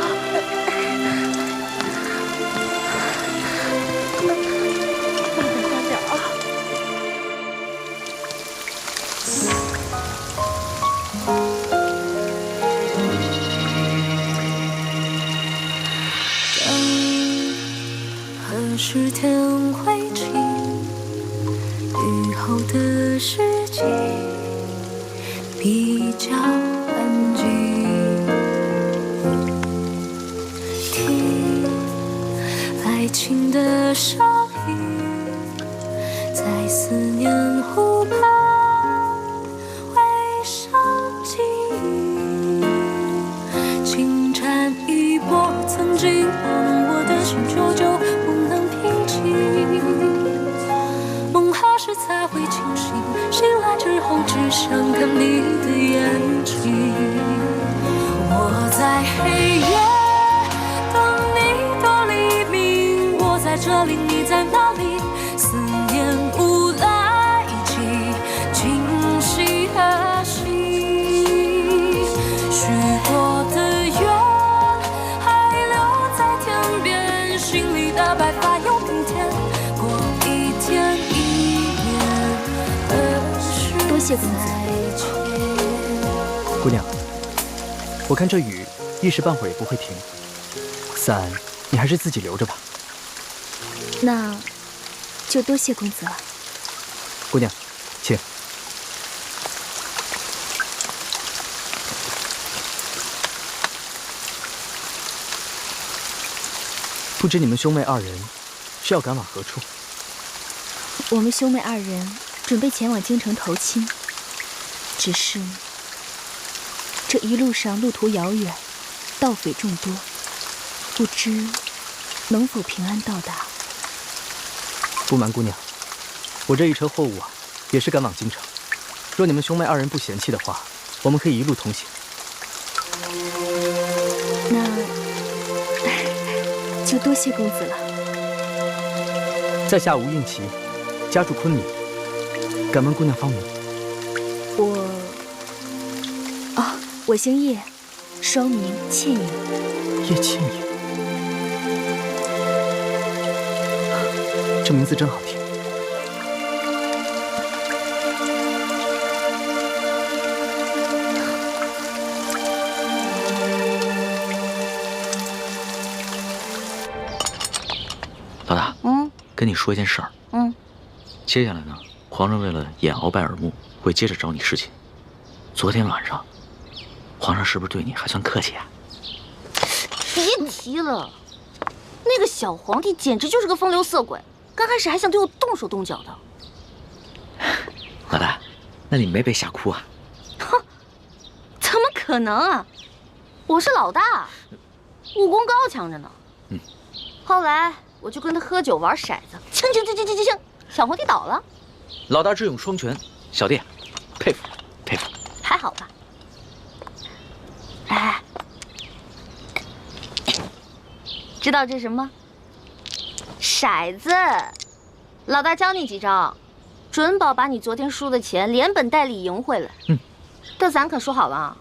慢点啊！何时天会晴？雨后的世界比较安静。听爱情的声音，在思念湖畔回声记忆。轻颤一波，曾经忘我的心久久不能平静。梦何时才会清醒？醒来之后只想看你的眼睛。我在黑夜等你的黎明，我在这里，你在哪里？思念无来及今夕何夕？许过的愿还留在天边，心里的白发又平添。过一天一年，多谢公子。姑娘，我看这雨一时半会儿也不会停，伞你还是自己留着吧。那就多谢公子了。姑娘，请。不知你们兄妹二人是要赶往何处？我们兄妹二人准备前往京城投亲，只是这一路上路途遥远，盗匪众多，不知能否平安到达。不瞒姑娘，我这一车货物啊，也是赶往京城。若你们兄妹二人不嫌弃的话，我们可以一路同行。那就多谢公子了。在下吴应奇，家住昆明，敢问姑娘芳名？我姓叶，双名倩影。叶倩影，这名字真好听。老大，跟你说一件事儿。接下来呢，皇上为了掩鳌拜耳目，会接着找你侍寝。昨天晚上，皇上是不是对你还算客气啊？别提了，那个小皇帝简直就是个风流色鬼，刚开始还想对我动手动脚的。老大，那你没被吓哭啊？哼，怎么可能啊！我是老大，武功高强着呢。后来我就跟他喝酒玩骰子，锵，小皇帝倒了。老大智勇双全，小弟佩服佩服。还好吧？哎，知道这是什么吗？骰子。老大教你几招，准保把你昨天输的钱连本带利赢回来。但咱可说好了啊，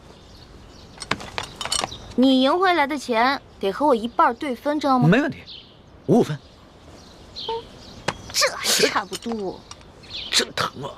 你赢回来的钱得和我一半对分，知道吗？没问题，5-5分。这还差不多。真疼啊！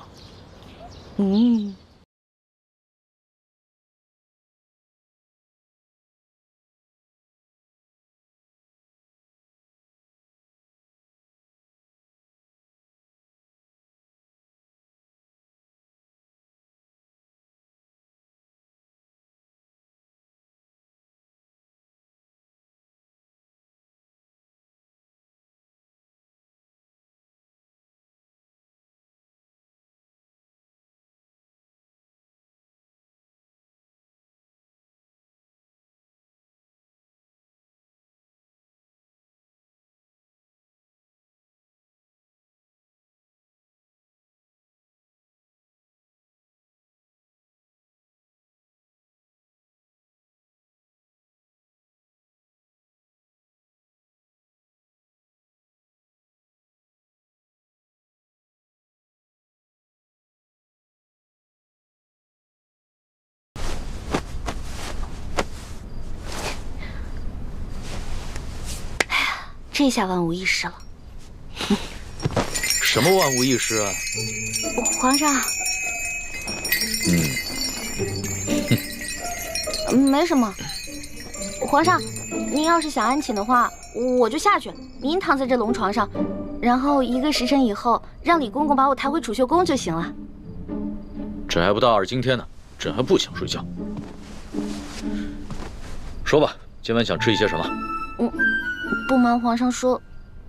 这下万无一失了。什么万无一失啊？皇上，没什么。皇上，您要是想安寝的话，我就下去，您躺在这龙床上，然后1个时辰以后，让李公公把我抬回储秀宫就行了。朕还不到2更天呢，朕还不想睡觉。说吧，今晚想吃一些什么？不瞒皇上说，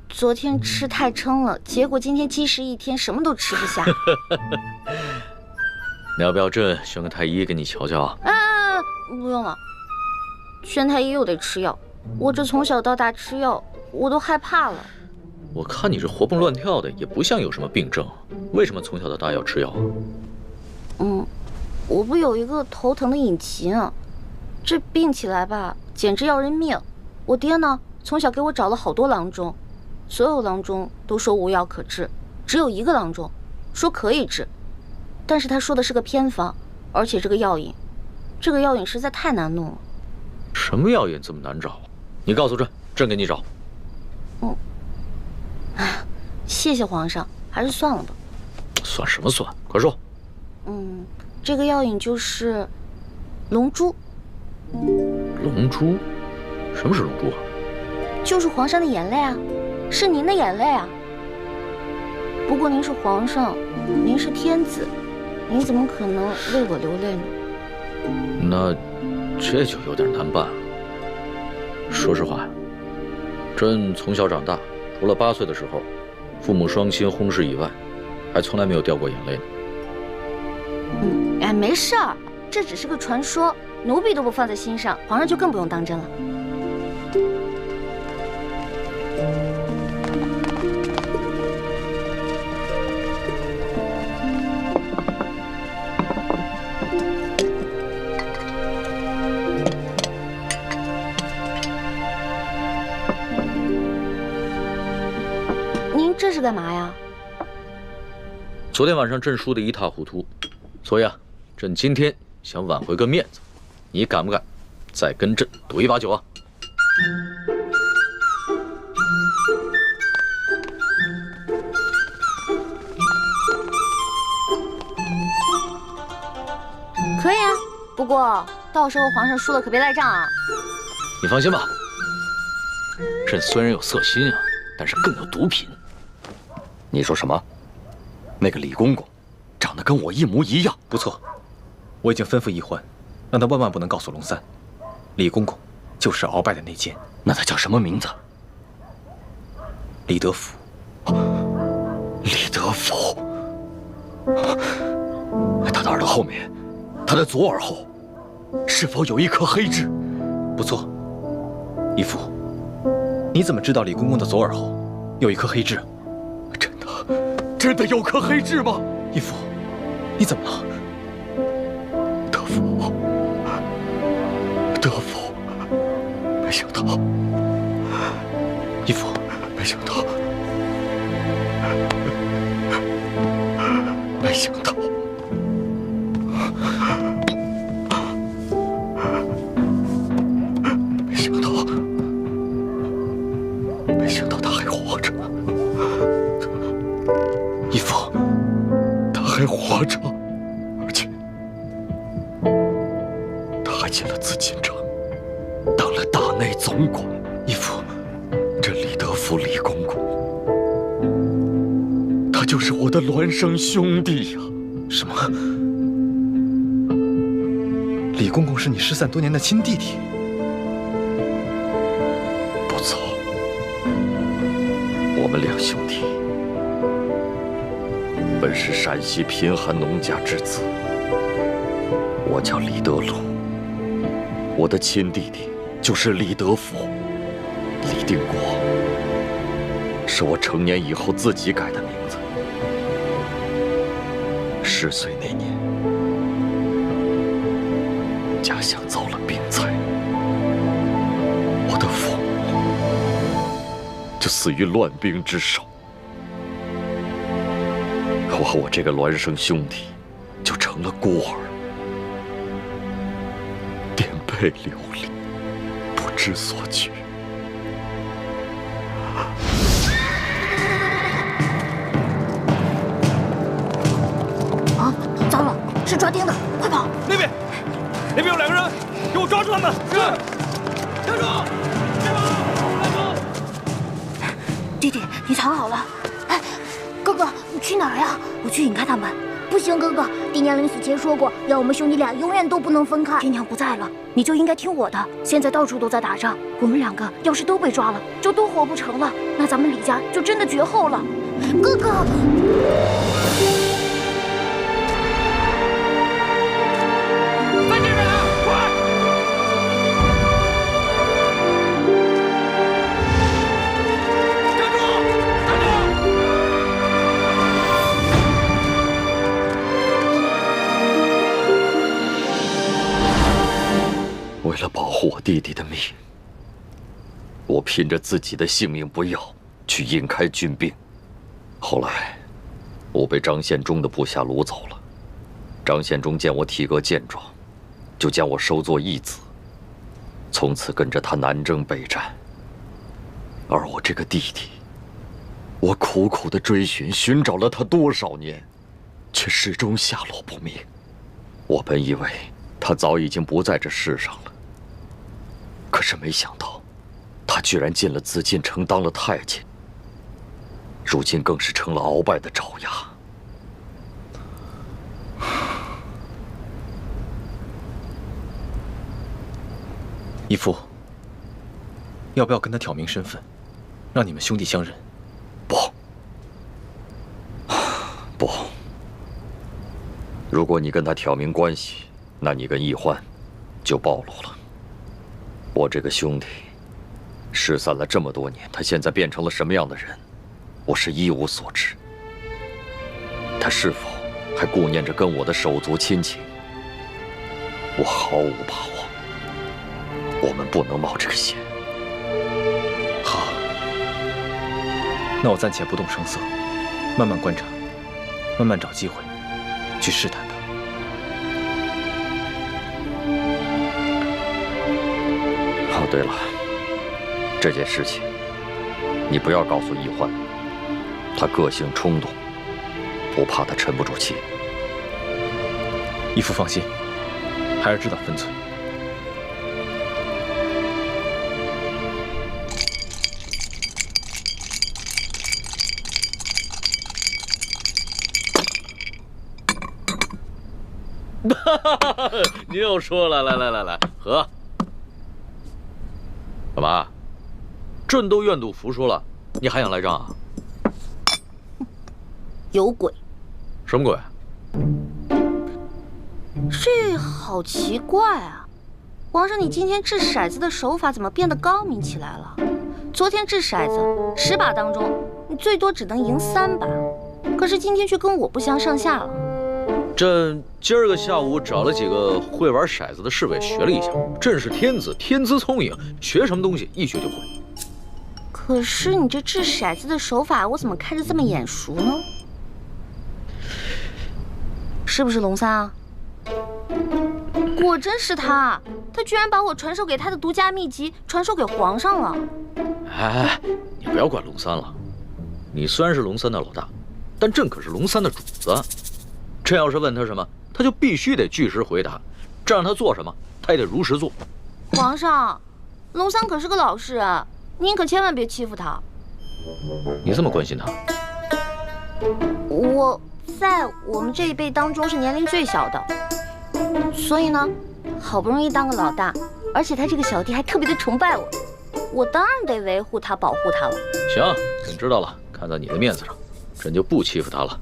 昨天吃太撑了，结果今天积食1天，什么都吃不下。你要不要朕选个太医给你瞧瞧啊？不用了，宣太医又得吃药，我这从小到大吃药，我都害怕了。我看你这活蹦乱跳的，也不像有什么病症，为什么从小到大要吃药啊？我不有一个头疼的隐疾啊，这病起来吧，简直要人命。我爹呢，从小给我找了好多郎中，所有郎中都说无药可治，只有1个郎中说可以治，但是他说的是个偏方，而且这个药引实在太难弄了。什么药引这么难找？你告诉朕，朕给你找。谢谢皇上，还是算了吧。算什么算？快说。这个药引就是龙珠。龙珠？什么是龙珠啊？就是皇上的眼泪啊，是您的眼泪啊。不过您是皇上，您是天子，您怎么可能为我流泪呢？那这就有点难办了。说实话，朕从小长大，除了8岁的时候，父母双亲薨逝以外，还从来没有掉过眼泪呢。没事儿，这只是个传说，奴婢都不放在心上，皇上就更不用当真了。您这是干嘛呀？昨天晚上朕输得一塌糊涂，所以啊，朕今天想挽回个面子，你敢不敢再跟朕赌一把酒啊？可以啊，不过到时候皇上输了可别赖账啊。你放心吧，朕虽然有色心啊，但是更有毒品。你说什么？那个李公公长得跟我一模一样。不错，我已经吩咐一欢，让他万万不能告诉龙三，李公公就是鳌拜的内奸。那他叫什么名字？李德福。李德福，他的耳朵后面，他的左耳后，是否有一颗黑痣？不错，义父，你怎么知道李公公的左耳后有一颗黑痣？真的有颗黑痣吗？义父，你怎么了？德福，没想到，义父，没想到，没想到，没想到他还活着。义父，他还活着，而且他还进了紫禁城，当了大内总管。义父，这李德福李公公，他就是我的孪生兄弟呀！什么？李公公是你失散多年的亲弟弟？不错，我们2兄弟本是陕西贫寒农家之子，我叫李德禄，我的亲弟弟就是李德福。李定国是我成年以后自己改的名字。10岁那年，家乡遭了病灾，我的父母就死于乱兵之手。我和我这个孪生兄弟就成了孤儿，颠沛流离，不知所据。啊，糟了，是抓丁的，快跑！那边有2个人，给我抓住他们！是，站住！弟弟，你藏好了。哎，哥哥，你去哪儿呀？我去引开他们。不行，哥哥，爹娘临死前说过，要我们兄弟俩永远都不能分开。爹娘不在了，你就应该听我的。现在到处都在打仗，我们2个要是都被抓了，就都活不成了，那咱们李家就真的绝后了。哥哥。为了保护我弟弟的命，我拼着自己的性命不要，去引开军兵。后来，我被张献忠的部下掳走了。张献忠见我体格健壮，就将我收作义子，从此跟着他南征北战。而我这个弟弟，我苦苦的追寻找了他多少年，却始终下落不明。我本以为他早已经不在这世上了。可是没想到，他居然进了紫禁城当了太监，如今更是成了鳌拜的爪牙。义父，要不要跟他挑明身份，让你们兄弟相认？不，如果你跟他挑明关系，那你跟易欢就暴露了。我这个兄弟失散了这么多年，他现在变成了什么样的人，我是一无所知。他是否还顾念着跟我的手足亲情，我毫无把握。我们不能冒这个险。好，那我暂且不动声色，慢慢观察，慢慢找机会去试探他。哦，对了，这件事情你不要告诉易欢，他个性冲动，不怕他沉不住气。义父放心，孩儿知道分寸。你又说了，来，喝。干嘛？朕都愿赌服输了，你还想来仗啊？有鬼！什么鬼？这好奇怪啊！皇上，你今天掷骰子的手法怎么变得高明起来了？昨天掷骰子10把当中，你最多只能赢3把，可是今天却跟我不相上下了。朕今儿个下午找了几个会玩骰子的侍卫学了一下，朕是天子，天资聪颖，学什么东西一学就会。可是你这掷骰子的手法，我怎么看着这么眼熟呢？是不是龙三啊？果真是他，他居然把我传授给他的独家秘籍传授给皇上了。哎，你不要管龙三了，你虽然是龙三的老大，但朕可是龙三的主子。朕要是问他什么，他就必须得据实回答，这让他做什么，他也得如实做。皇上，龙三可是个老实人，您可千万别欺负他。你这么关心他？我在我们这一辈当中是年龄最小的，所以呢，好不容易当个老大，而且他这个小弟还特别的崇拜我，我当然得维护他、保护他了。行，朕知道了，看在你的面子上，朕就不欺负他了。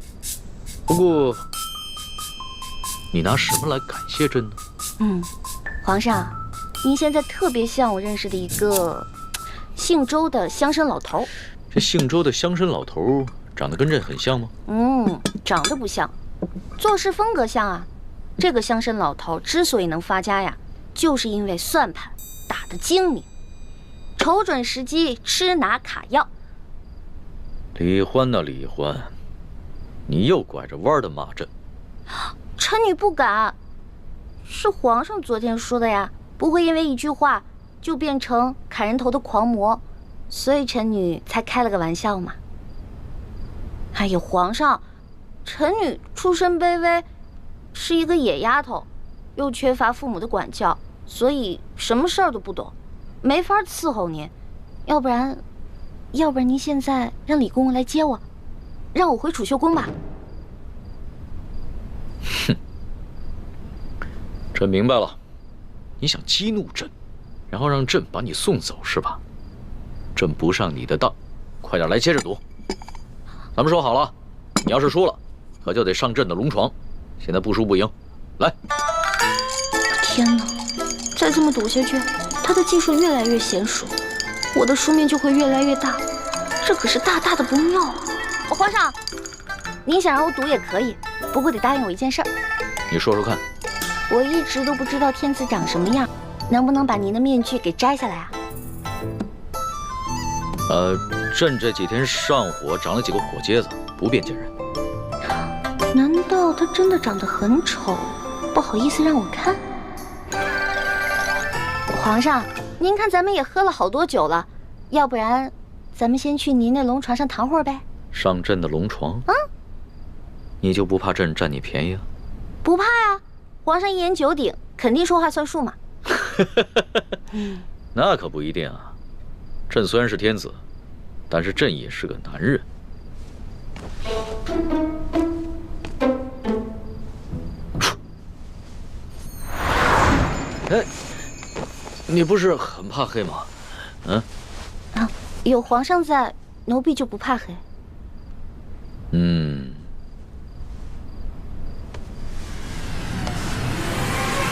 不过，你拿什么来感谢朕呢？皇上，您现在特别像我认识的一个姓周的乡绅老头。这姓周的乡绅老头长得跟朕很像吗？长得不像，做事风格像啊。这个乡绅老头之所以能发家呀，就是因为算盘打得精明，瞅准时机吃拿卡要。李欢呐，李欢，你又拐着弯的骂朕。臣女不敢，是皇上昨天说的呀，不会因为一句话就变成砍人头的狂魔。所以臣女才开了个玩笑嘛。哎呀，皇上，臣女出身卑微，是一个野丫头，又缺乏父母的管教，所以什么事儿都不懂，没法伺候您。要不然您现在让李公公来接我，让我回储秀宫吧。哼，朕明白了，你想激怒朕，然后让朕把你送走是吧？朕不上你的当，快点来接着赌。咱们说好了，你要是输了，可就得上朕的龙床。现在不输不赢，来！天哪，再这么赌下去，他的技术越来越娴熟，我的输面就会越来越大，这可是大大的不妙啊！皇上，您想让我赌也可以，不过得答应我一件事儿。你说说看。我一直都不知道天子长什么样，能不能把您的面具给摘下来啊？朕这几天上火长了几个火疖子，不便见人。难道他真的长得很丑，不好意思让我看？皇上，您看咱们也喝了好多酒了，要不然咱们先去您那龙床上躺会儿呗？上朕的龙床？啊？你就不怕朕占你便宜啊？不怕呀，皇上一言九鼎，肯定说话算数嘛。那可不一定啊。朕虽然是天子，但是朕也是个男人。哎，你不是很怕黑吗？嗯？啊，有皇上在，奴婢就不怕黑。嗯，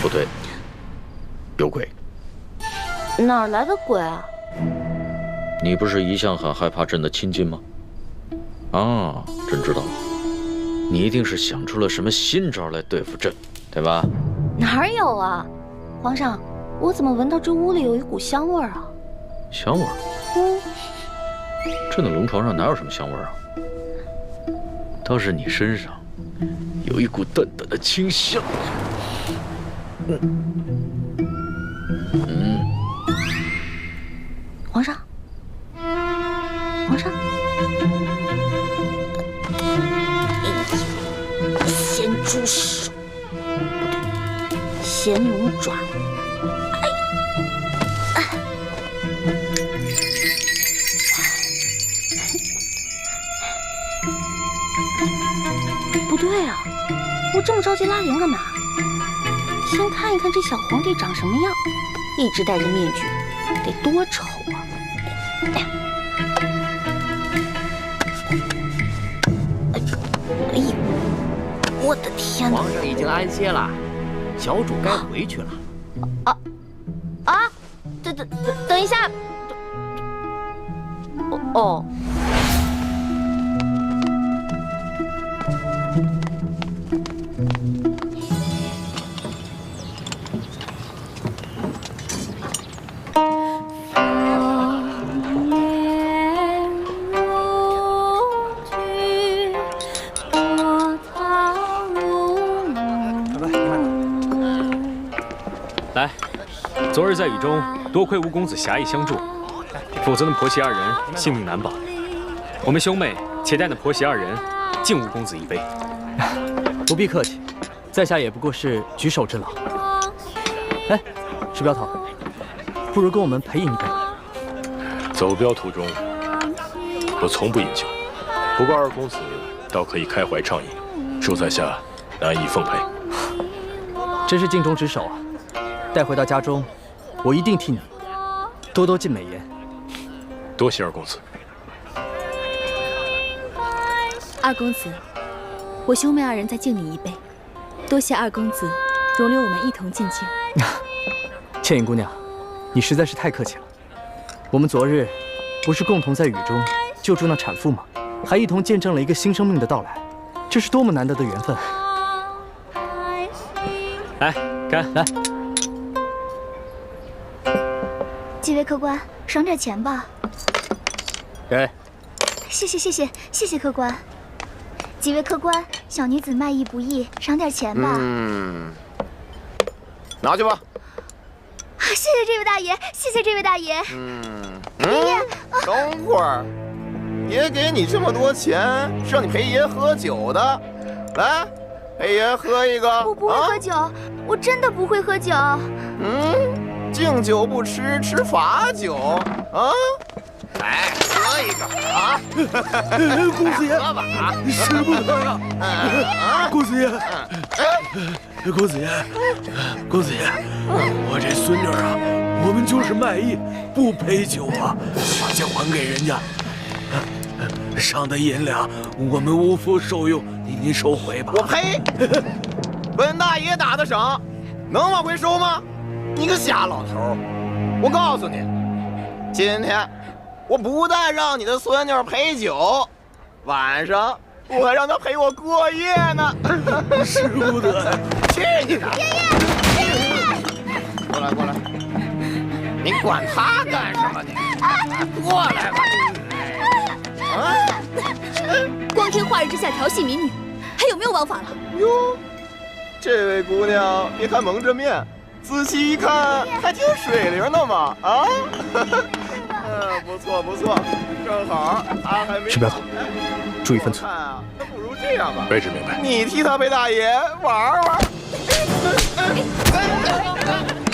不对，有鬼。哪儿来的鬼啊？你不是一向很害怕朕的亲近吗？啊，朕知道了，你一定是想出了什么新招来对付朕，对吧？哪有啊，皇上，我怎么闻到这屋里有一股香味儿啊？香味儿？嗯，朕的龙床上哪有什么香味儿啊？倒是你身上有一股淡淡的清香。皇上，皇上，咸猪手，不对，咸龙爪。不对啊，我这么着急拉铃干嘛？先看一看这小皇帝长什么样，一直戴着面具，得多丑啊！哎呦，我的天哪！皇上已经安歇了，小主该回去了。等一下，哦。来，昨日在雨中，多亏吴公子侠义相助，否则那婆媳二人性命难保。我们兄妹且待那婆媳二人敬吴公子一杯。不必客气，在下也不过是举手之劳。哎，石镖头，不如跟我们陪饮一杯。走镖途中，我从不饮酒，不过二公子倒可以开怀畅饮，恕在下难以奉陪。真是尽忠职守啊！带回到家中，我一定替你多多进美言。多谢二公子。二公子，我兄妹二人再敬你一杯，多谢二公子容留我们一同进京。倩影姑娘，你实在是太客气了。我们昨日不是共同在雨中救助那产妇吗？还一同见证了一个新生命的到来，这是多么难得的缘分！来，干！来，几位客官，赏点钱吧。给。谢谢客官。几位客官，小女子卖艺不易，赏点钱吧。拿去吧。谢谢这位大爷，谢谢这位大爷。爷爷，等会儿，爷给你这么多钱，是让你陪爷喝酒的。来，陪爷喝一个。我不会喝酒，我真的不会喝酒。敬酒不吃，吃罚酒啊！来，喝一个啊！公子爷，喝吧啊！使不得呀！公子爷，公子爷，公子爷，我这孙女啊，我们就是卖艺，不陪酒啊，把钱还给人家。上的银两我们无福受用，您收回吧。我呸！本大爷打的赏，能往回收吗？你个瞎老头！我告诉你，今天我不但让你的孙女陪酒，晚上我还让她陪我过夜呢。使不得呀！去你的！过来过来，你管他干什么你？过来吧！光天化日之下调戏民女，还有没有王法了？哟，这位姑娘，别看蒙着面，仔细一看还挺水灵的嘛！啊，不错不错，正好他还没石镖头，注意分寸。那不如这样吧，卑职明白。你替他陪大爷玩玩。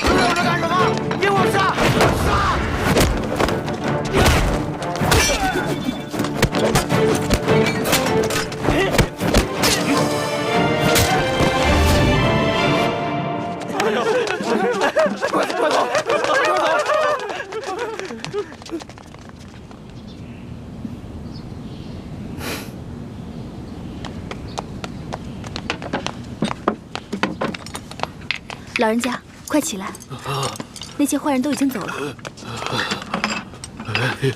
留着干什么？给我杀！杀！快走！快走！老人家，快起来！那些坏人都已经走了。哎呀，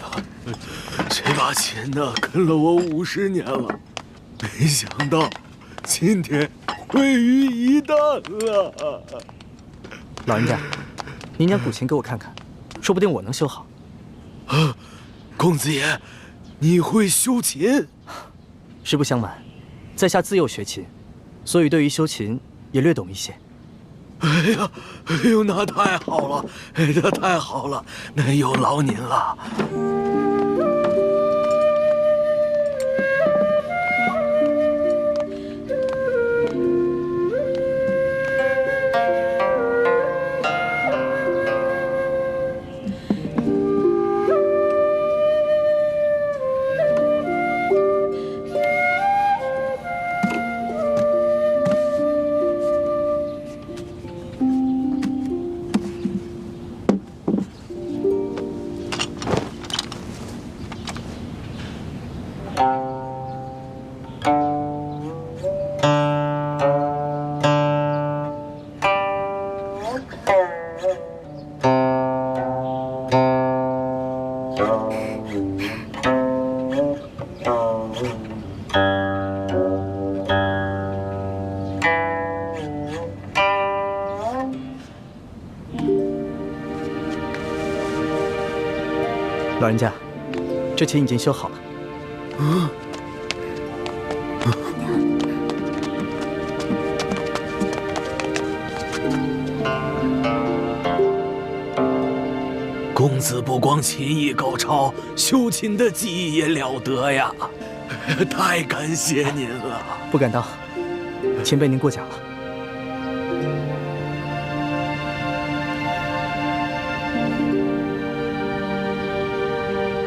这把琴呢，跟了我50年了，没想到今天毁于一旦了。老人家，您将古琴给我看看，说不定我能修好。公子爷，你会修琴？实不相瞒，在下自幼学琴，所以对于修琴也略懂一些。哎呦，那太好了，那太好了，那有劳您了。老人家，这琴已经修好了。公子不光琴艺高超，修琴的技艺也了得呀！太感谢您了。不敢当，前辈您过奖了。